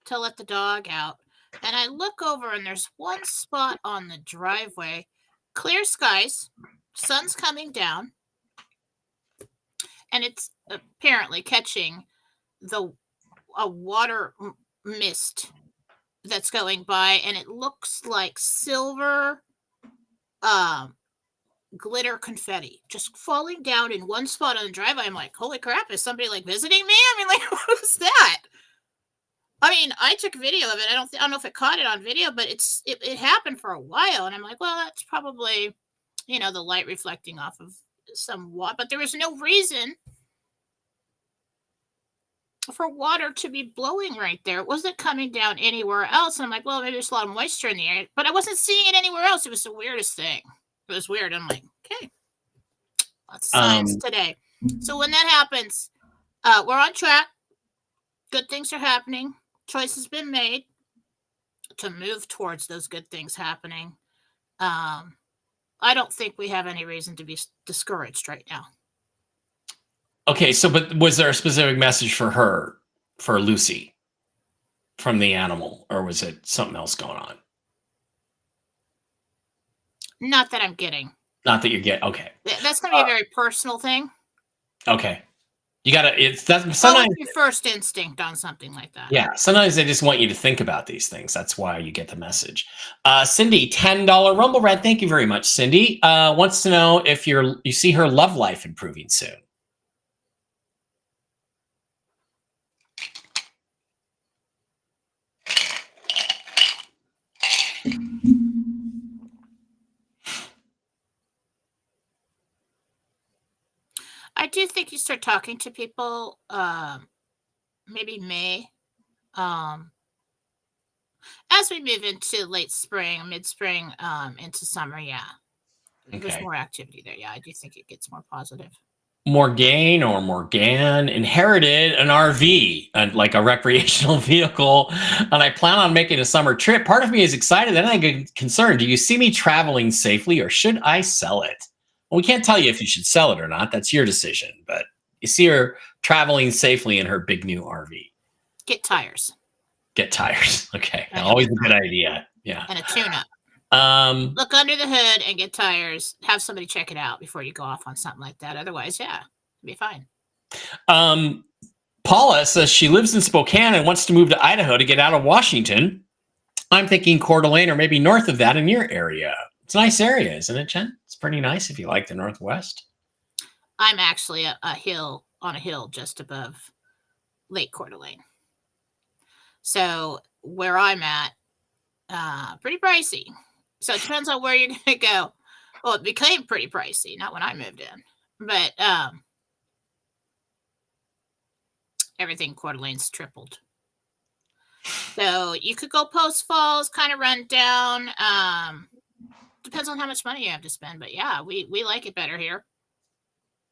to let the dog out, and I look over, and there's one spot on the driveway, clear skies, sun's coming down, and it's apparently catching a water mist that's going by, and it looks like silver glitter confetti just falling down in one spot on the driveway. I'm like, holy crap, is somebody visiting me? I mean, what was that? I mean, I took a video of it. I don't know if it caught it on video, but it happened for a while, and I'm like, well, that's probably the light reflecting off of some water, but there was no reason for water to be blowing right there. It wasn't coming down anywhere else. And I'm like, well, maybe there's a lot of moisture in the air, but I wasn't seeing it anywhere else. It was the weirdest thing. It was weird. I'm like, okay, lots of science today. So when that happens, we're on track. Good things are happening. Choice has been made to move towards those good things happening. I don't think we have any reason to be discouraged right now. Okay, so but was there a specific message for Lucy, from the animal, or was it something else going on? Not that I'm getting. Not that you get. Okay. That's going to be a very personal thing. Okay. You got to, sometimes your first instinct on something like that. Yeah. Sometimes they just want you to think about these things. That's why you get the message. Cindy, $10 Rumble Red. Thank you very much, Cindy. Wants to know if you see her love life improving soon. I do think you start talking to people, maybe May. As we move into late spring, mid-spring, into summer, yeah. There's Okay. more activity there. Yeah, I do think it gets more positive. Morgane or Morgan inherited an RV, like a recreational vehicle, and I plan on making a summer trip. Part of me is excited, then I get concerned. Do you see me traveling safely, or should I sell it? Well, we can't tell you if you should sell it or not. That's your decision. But you see her traveling safely in her big new RV. Get tires. Get tires. Okay, And always a good idea. Yeah. And a tune-up. Look under the hood and get tires. Have somebody check it out before you go off on something like that. Otherwise, yeah, it'll be fine. Paula says she lives in Spokane and wants to move to Idaho to get out of Washington. I'm thinking Coeur d'Alene or maybe north of that in your area. It's a nice area, isn't it, Jen? It's pretty nice if you like the Northwest. I'm actually on a hill just above Lake Coeur d'Alene. So where I'm at, pretty pricey. So it depends on where you're going to go. Well, it became pretty pricey, not when I moved in, but everything Coeur d'Alene's tripled. So you could go Post Falls, kind of run down. Depends on how much money you have to spend, but yeah, we like it better here.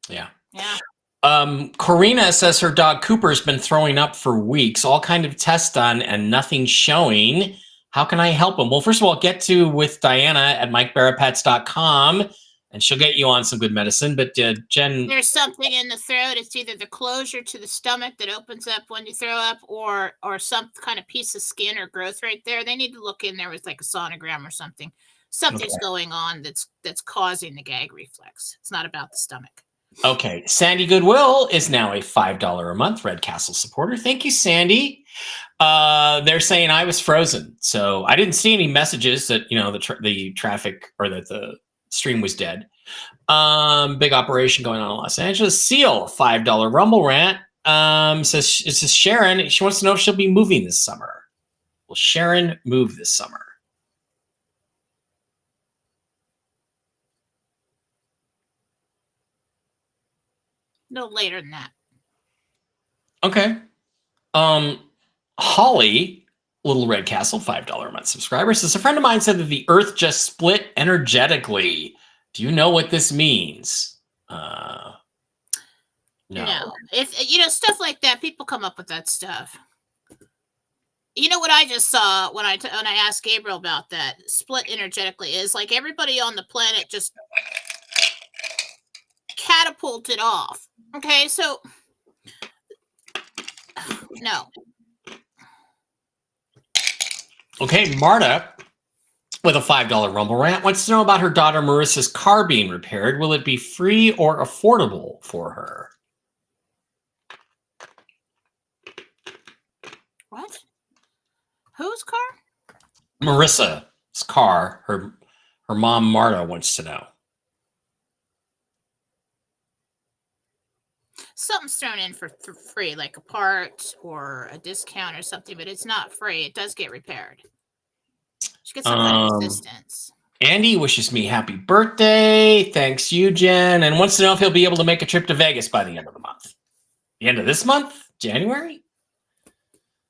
Yeah. Yeah. Corina says her dog Cooper's been throwing up for weeks, all kind of tests done and nothing showing. How can I help him? Well, first of all, get to with Diana at MikeBarraPets.com and she'll get you on some good medicine. But Jen, there's something in the throat. It's either the closure to the stomach that opens up when you throw up, or some kind of piece of skin or growth right there. They need to look in there with like a sonogram or something. Something's going on that's causing the gag reflex. It's not about the stomach. Okay. Sandy Goodwill is now a $5 a month Red Castle supporter. Thank you, Sandy. They're saying I was frozen, so I didn't see any messages that the traffic or that the stream was dead. Big operation going on in Los Angeles. Seal, $5 Rumble rant. Says it's just Sharon. She wants to know if she'll be moving this summer. Will Sharon move this summer? No later than that. Okay. Holly, Little Red Castle, $5 a month subscriber, says a friend of mine said that the Earth just split energetically. Do you know what this means? No. If stuff like that, people come up with that stuff. You know what I just saw when I asked Gabriel about that split energetically is like everybody on the planet just catapulted off. Okay, so no. Okay, Marta with a $5 Rumble rant wants to know about her daughter Marissa's car being repaired. Will it be free or affordable for her? What? Whose car? Marissa's car. Her mom Marta wants to know. Something's thrown in for free, like a part or a discount or something, but it's not free. It does get repaired. She gets some kind of assistance. Andy wishes me happy birthday. Thanks, Eugen. And wants to know if he'll be able to make a trip to Vegas by the end of the month. The end of this month? January?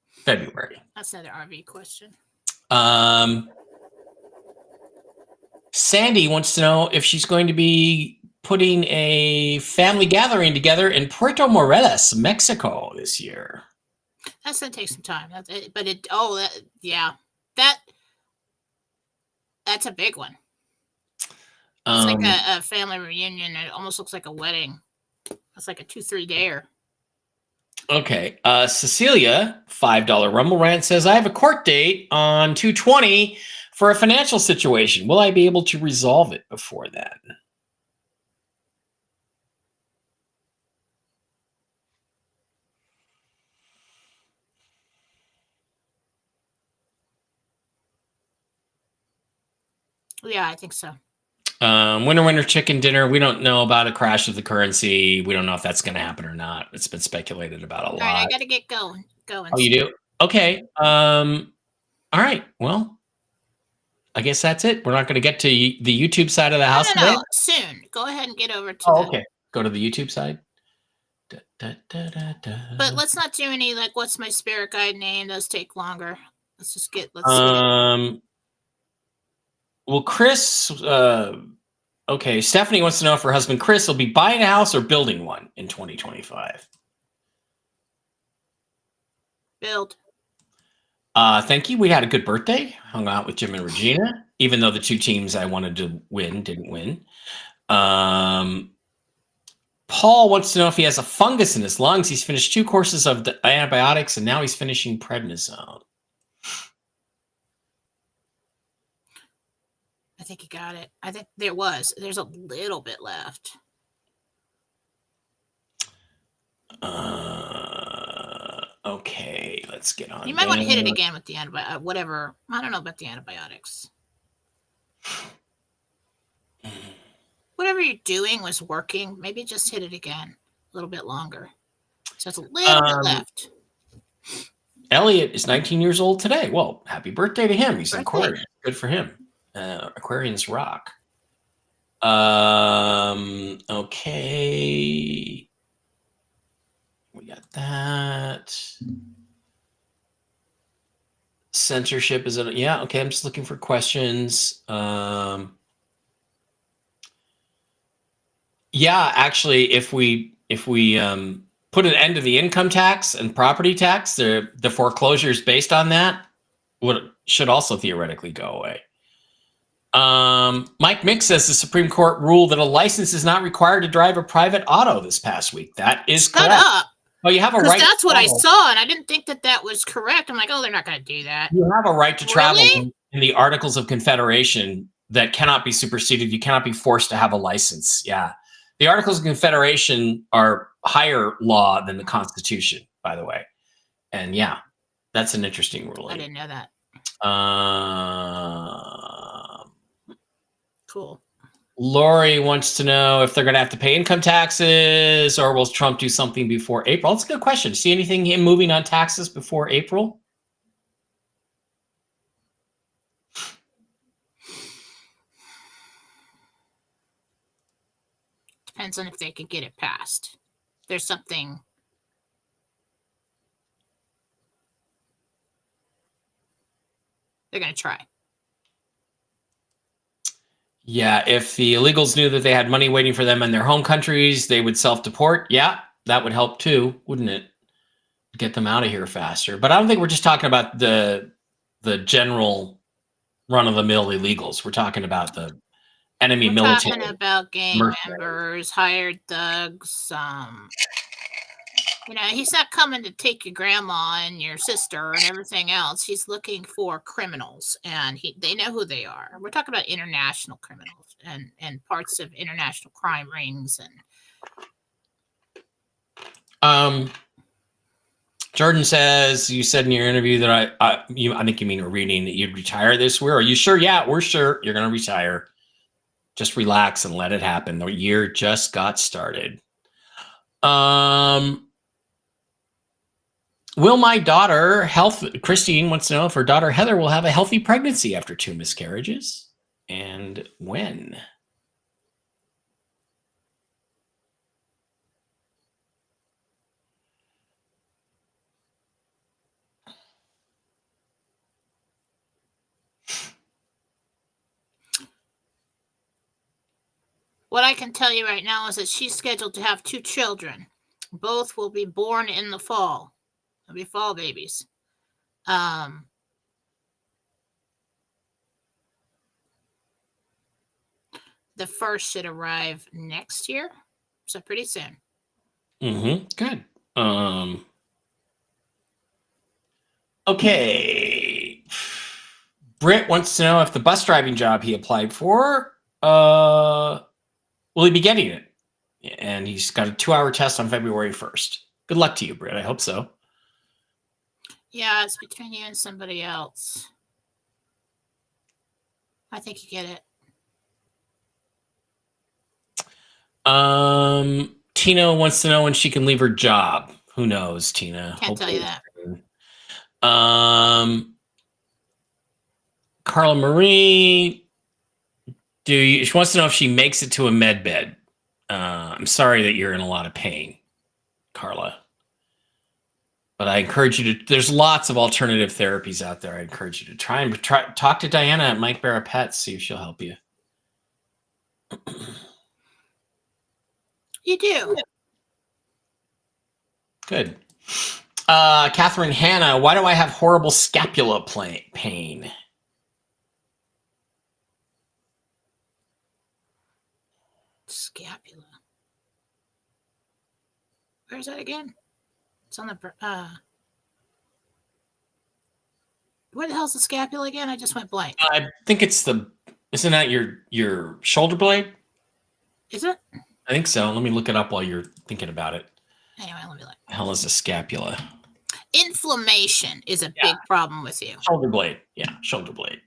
February. That's another RV question. Sandy wants to know if she's going to be putting a family gathering together in Puerto Morelos, Mexico this year. That's going to take some time. That's a big one. It's like a family reunion. It almost looks like a wedding. It's like a 2-3 dayer. Okay. Cecilia, $5 Rumble rant says, I have a court date on 2/20 for a financial situation. Will I be able to resolve it before then? Yeah, I think so. Winner chicken dinner. We don't know about a crash of the currency. We don't know if that's going to happen or not. It's been speculated about a lot. All right, I got to get going. Oh, you do? Okay. All right. Well, I guess that's it. We're not going to get to the YouTube side of the house today. No, soon. Go ahead and get over to okay. Go to the YouTube side. But let's not do any, like, what's my spirit guide name? Those take longer. Let's see. Well, Chris, okay, Stephanie wants to know if her husband Chris will be buying a house or building one in 2025. Build. Thank you. We had a good birthday. Hung out with Jim and Regina, even though the two teams I wanted to win didn't win. Paul wants to know if he has a fungus in his lungs. He's finished 2 courses of the antibiotics, and now he's finishing prednisone. I think he got it. I think there's a little bit left. Okay, let's get on. You might want to hit it again with the antibiotic. Whatever. I don't know about the antibiotics. Whatever you're doing was working. Maybe just hit it again a little bit longer. So it's a little bit left. Elliot is 19 years old today. Well, happy birthday to him. He's an Aquarian. Good for him. Aquarians rock. Okay. We got that. Censorship is it? Yeah. Okay. I'm just looking for questions. Yeah, actually, if we put an end to the income tax and property tax, the foreclosures based on that should also theoretically go away. Mike Mick says the Supreme Court ruled that a license is not required to drive a private auto this past week. That is correct. Shut up. Well, you have a right. That's what I saw, and I didn't think that was correct. I'm like, oh, they're not going to do that. You have a right to travel in the Articles of Confederation that cannot be superseded. You cannot be forced to have a license. Yeah. The Articles of Confederation are higher law than the Constitution, by the way. And yeah, that's an interesting ruling. I didn't know that. Cool. Lori wants to know if they're going to have to pay income taxes or will Trump do something before April? That's a good question. See anything him moving on taxes before April? Depends on if they can get it passed. There's something. They're going to try. Yeah, if the illegals knew that they had money waiting for them in their home countries, they would self-deport. Yeah, that would help too, wouldn't it? Get them out of here faster. But I don't think we're just talking about the general run-of-the-mill illegals. We're talking about the enemy military. We're talking about gang members, hired thugs. He's not coming to take your grandma and your sister and everything else. He's looking for criminals, and they know who they are. We're talking about international criminals and parts of international crime rings. And Jordan says, you said in your interview that I think you mean a reading that you'd retire this year. Are you sure? Yeah, we're sure you're going to retire. Just relax and let it happen. The year just got started. Will my daughter, Christine wants to know if her daughter Heather will have a healthy pregnancy after 2 miscarriages and when. What I can tell you right now is that she's scheduled to have 2 children. Both will be born in the fall. They'll be fall babies. The first should arrive next year, so pretty soon. Good. Okay. Britt wants to know if the bus driving job he applied for, will he be getting it? And he's got a 2-hour test on February 1st. Good luck to you, Britt. I hope so. Yeah, it's between you and somebody else. I think you get it. Tina wants to know when she can leave her job. Who knows, Tina? Can't tell you that. Carla Marie, she wants to know if she makes it to a med bed. I'm sorry that you're in a lot of pain, Carla. But I encourage you to, there's lots of alternative therapies out there. I encourage you to try talk to Diana at Mike Barra Pets, see if she'll help you. You do. Good. Catherine Hanna, why do I have horrible scapula pain? Scapula. Where's that again? It's on the where the hell's the scapula again? I just went blank. I think it's isn't that your shoulder blade? Is it? I think so. Let me look it up while you're thinking about it. Anyway, let me look. The hell is a scapula? Inflammation is a big problem with you. Shoulder blade. Yeah, shoulder blade.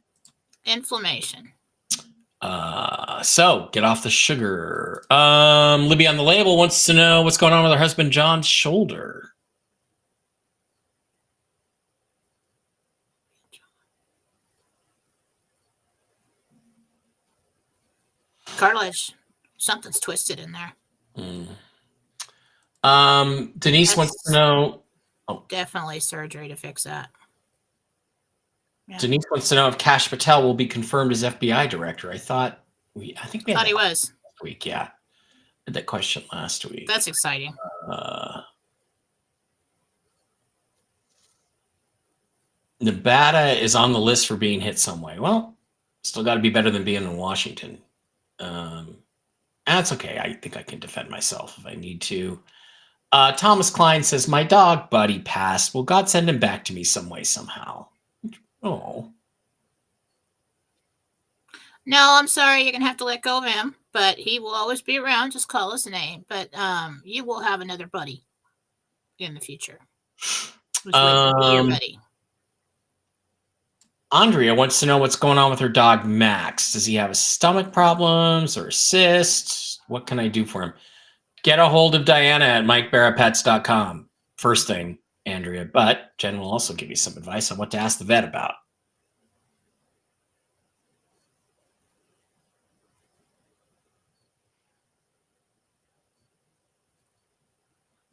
Inflammation. So get off the sugar. Libby on the label wants to know what's going on with her husband John's shoulder. Cartilage. Something's twisted in there. Denise wants to know. Oh, definitely surgery to fix that. Yeah. Denise wants to know if Kash Patel will be confirmed as FBI director. I thought he was last week. Yeah, I had that question last week. That's exciting. Nevada is on the list for being hit some way. Well, still got to be better than being in Washington. That's okay. I think I can defend myself if I need to. Thomas Klein says, my dog Buddy passed. Will God send him back to me some way, somehow? Oh. No, I'm sorry. You're going to have to let go of him, but he will always be around. Just call his name. But you will have another buddy in the future. Who's ready. Andrea wants to know what's going on with her dog, Max. Does he have stomach problems or cysts? What can I do for him? Get a hold of Diana at MikeBarraPets.com. First thing, Andrea. But Jen will also give you some advice on what to ask the vet about.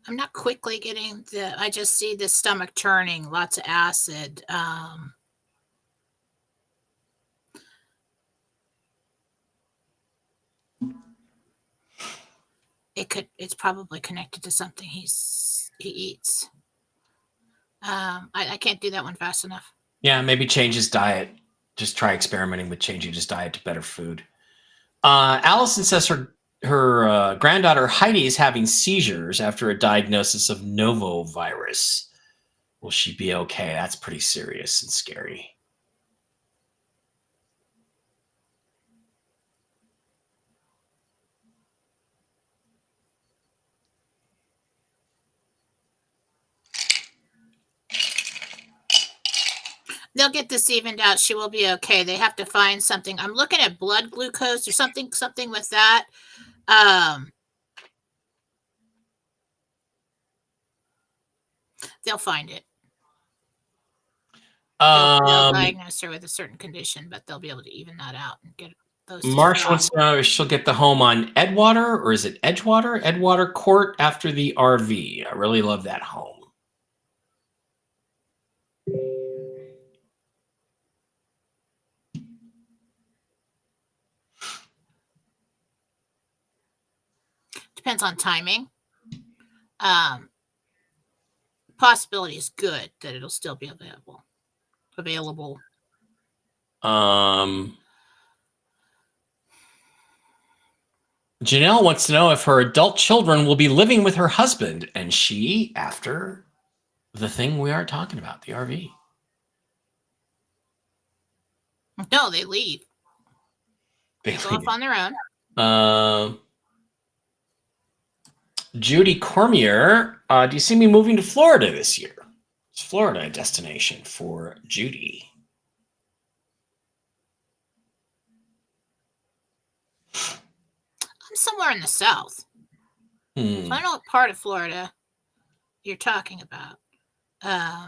I'm not quickly getting I just see the stomach churning, lots of acid. It's probably connected to something he eats. I can't do that one fast enough. Yeah, maybe change his diet. Just try experimenting with changing his diet to better food. Allison says her granddaughter Heidi is having seizures after a diagnosis of novovirus. Will she be okay? That's pretty serious and scary. They'll get this evened out. She will be okay. They have to find something. I'm looking at blood glucose or something with that. They'll find it. They'll diagnose her with a certain condition, but they'll be able to even that out and get those. Marsh wants to know if she'll get the home on Edgewater, or is it Edgewater? Edgewater Court after the RV. I really love that home. Depends on timing. Possibility is good that it'll still be available. Janelle wants to know if her adult children will be living with her husband and she after the thing we are talking about, the RV. No, they leave. They go off on their own. Judy Cormier, do you see me moving to Florida this year? Is Florida a destination for Judy? I'm somewhere in the South. So I don't know what part of Florida you're talking about. I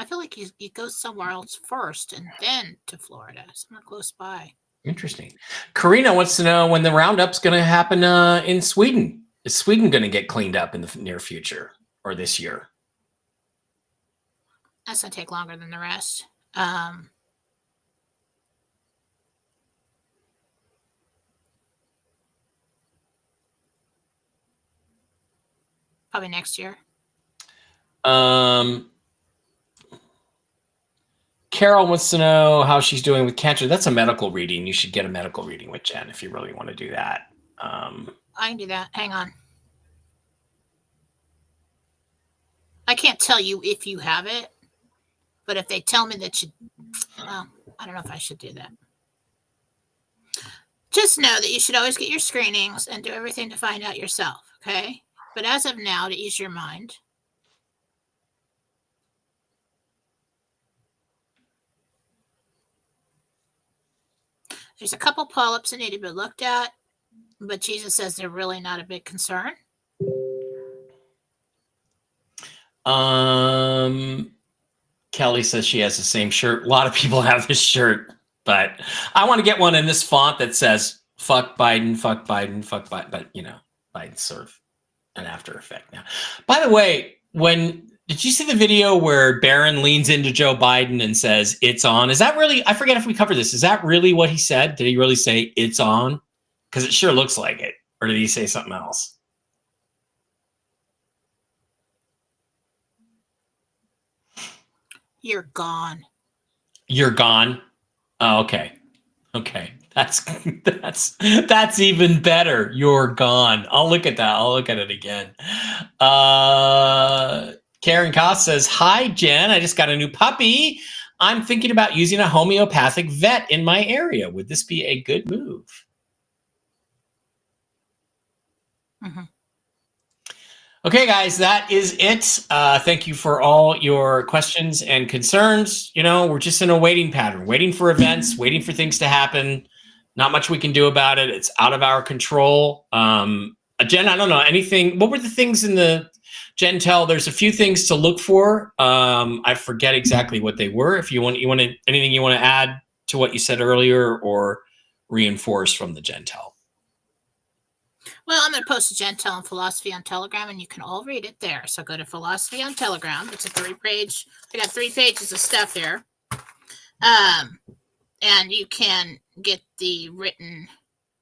feel like you go somewhere else first and then to Florida, somewhere close by. Interesting. Karina wants to know when the roundup's going to happen in Sweden. Is Sweden going to get cleaned up in the near future or this year? That's going to take longer than the rest. Probably next year. Carol wants to know how she's doing with cancer. That's a medical reading. You should get a medical reading with Jen if you really want to do that. I can do that. Hang on. I can't tell you if you have it, but if they tell me that you, well, I don't know if I should do that. Just know that you should always get your screenings and do everything to find out yourself, okay? But as of now, to ease your mind, there's a couple polyps that need to be looked at, but Jesus says they're really not a big concern. Kelly says she has the same shirt. A lot of people have this shirt, but I want to get one in this font that says "fuck Biden, fuck Biden, fuck Biden." But you know, Biden's sort of an after effect now. By the way, did you see the video where Barron leans into Joe Biden and says, "It's on"? Is that really, I forget if we covered this. Is that really what he said? Did he really say "it's on"? Because it sure looks like it. Or did he say something else? You're gone. You're gone? Oh, okay. Okay. That's even better. You're gone. I'll look at that. I'll look at it again. Karen Koss says, "Hi, Jen. I just got a new puppy. I'm thinking about using a homeopathic vet in my area. Would this be a good move?" Mm-hmm. Okay, guys, that is it. Thank you for all your questions and concerns. You know, we're just in a waiting pattern, waiting for events, waiting for things to happen. Not much we can do about it. It's out of our control. Jen, I don't know anything. What were the things in the Jentel? There's a few things to look for. I forget exactly what they were. If you want anything you want to add to what you said earlier or reinforce from the Jentel. Well, I'm going to post a Jentel on Philosophy on Telegram, and you can all read it there. So go to Philosophy on Telegram. It's a 3-page. I got 3 pages of stuff here. And you can get the written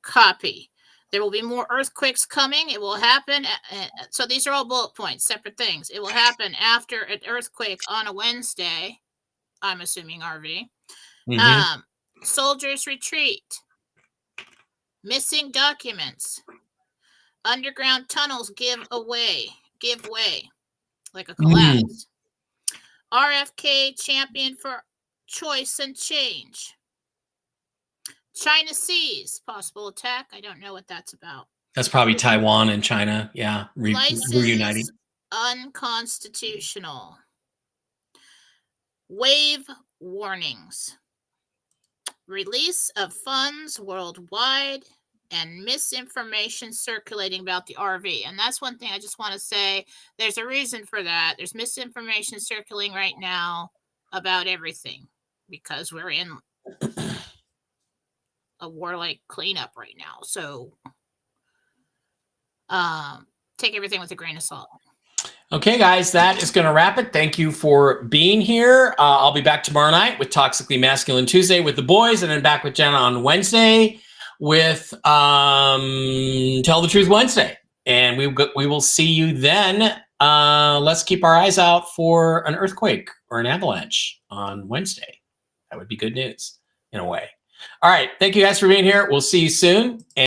copy. There will be more earthquakes coming. It will happen. So these are all bullet points, separate things. It will happen after an earthquake on a Wednesday. I'm assuming RV. Mm-hmm. Soldiers retreat. Missing documents. Underground tunnels give way, like a collapse. RFK champion for choice and change. China seas, possible attack. I don't know what that's about. That's probably Taiwan and China. Yeah, reuniting. Unconstitutional. Wave warnings. Release of funds worldwide. And misinformation circulating about the RV. And that's one thing I just want to say. There's a reason for that. There's misinformation circulating right now about everything because we're in a war-like cleanup right now. So take everything with a grain of salt. Okay, guys, that is going to wrap it. Thank you for being here. I'll be back tomorrow night with Toxically Masculine Tuesday with the boys, and then back with Jenna on Wednesday with Tell the Truth Wednesday, and we will see you then. Let's keep our eyes out for an earthquake or an avalanche on Wednesday. That would be good news in a way. All right, thank you guys for being here. We'll see you soon.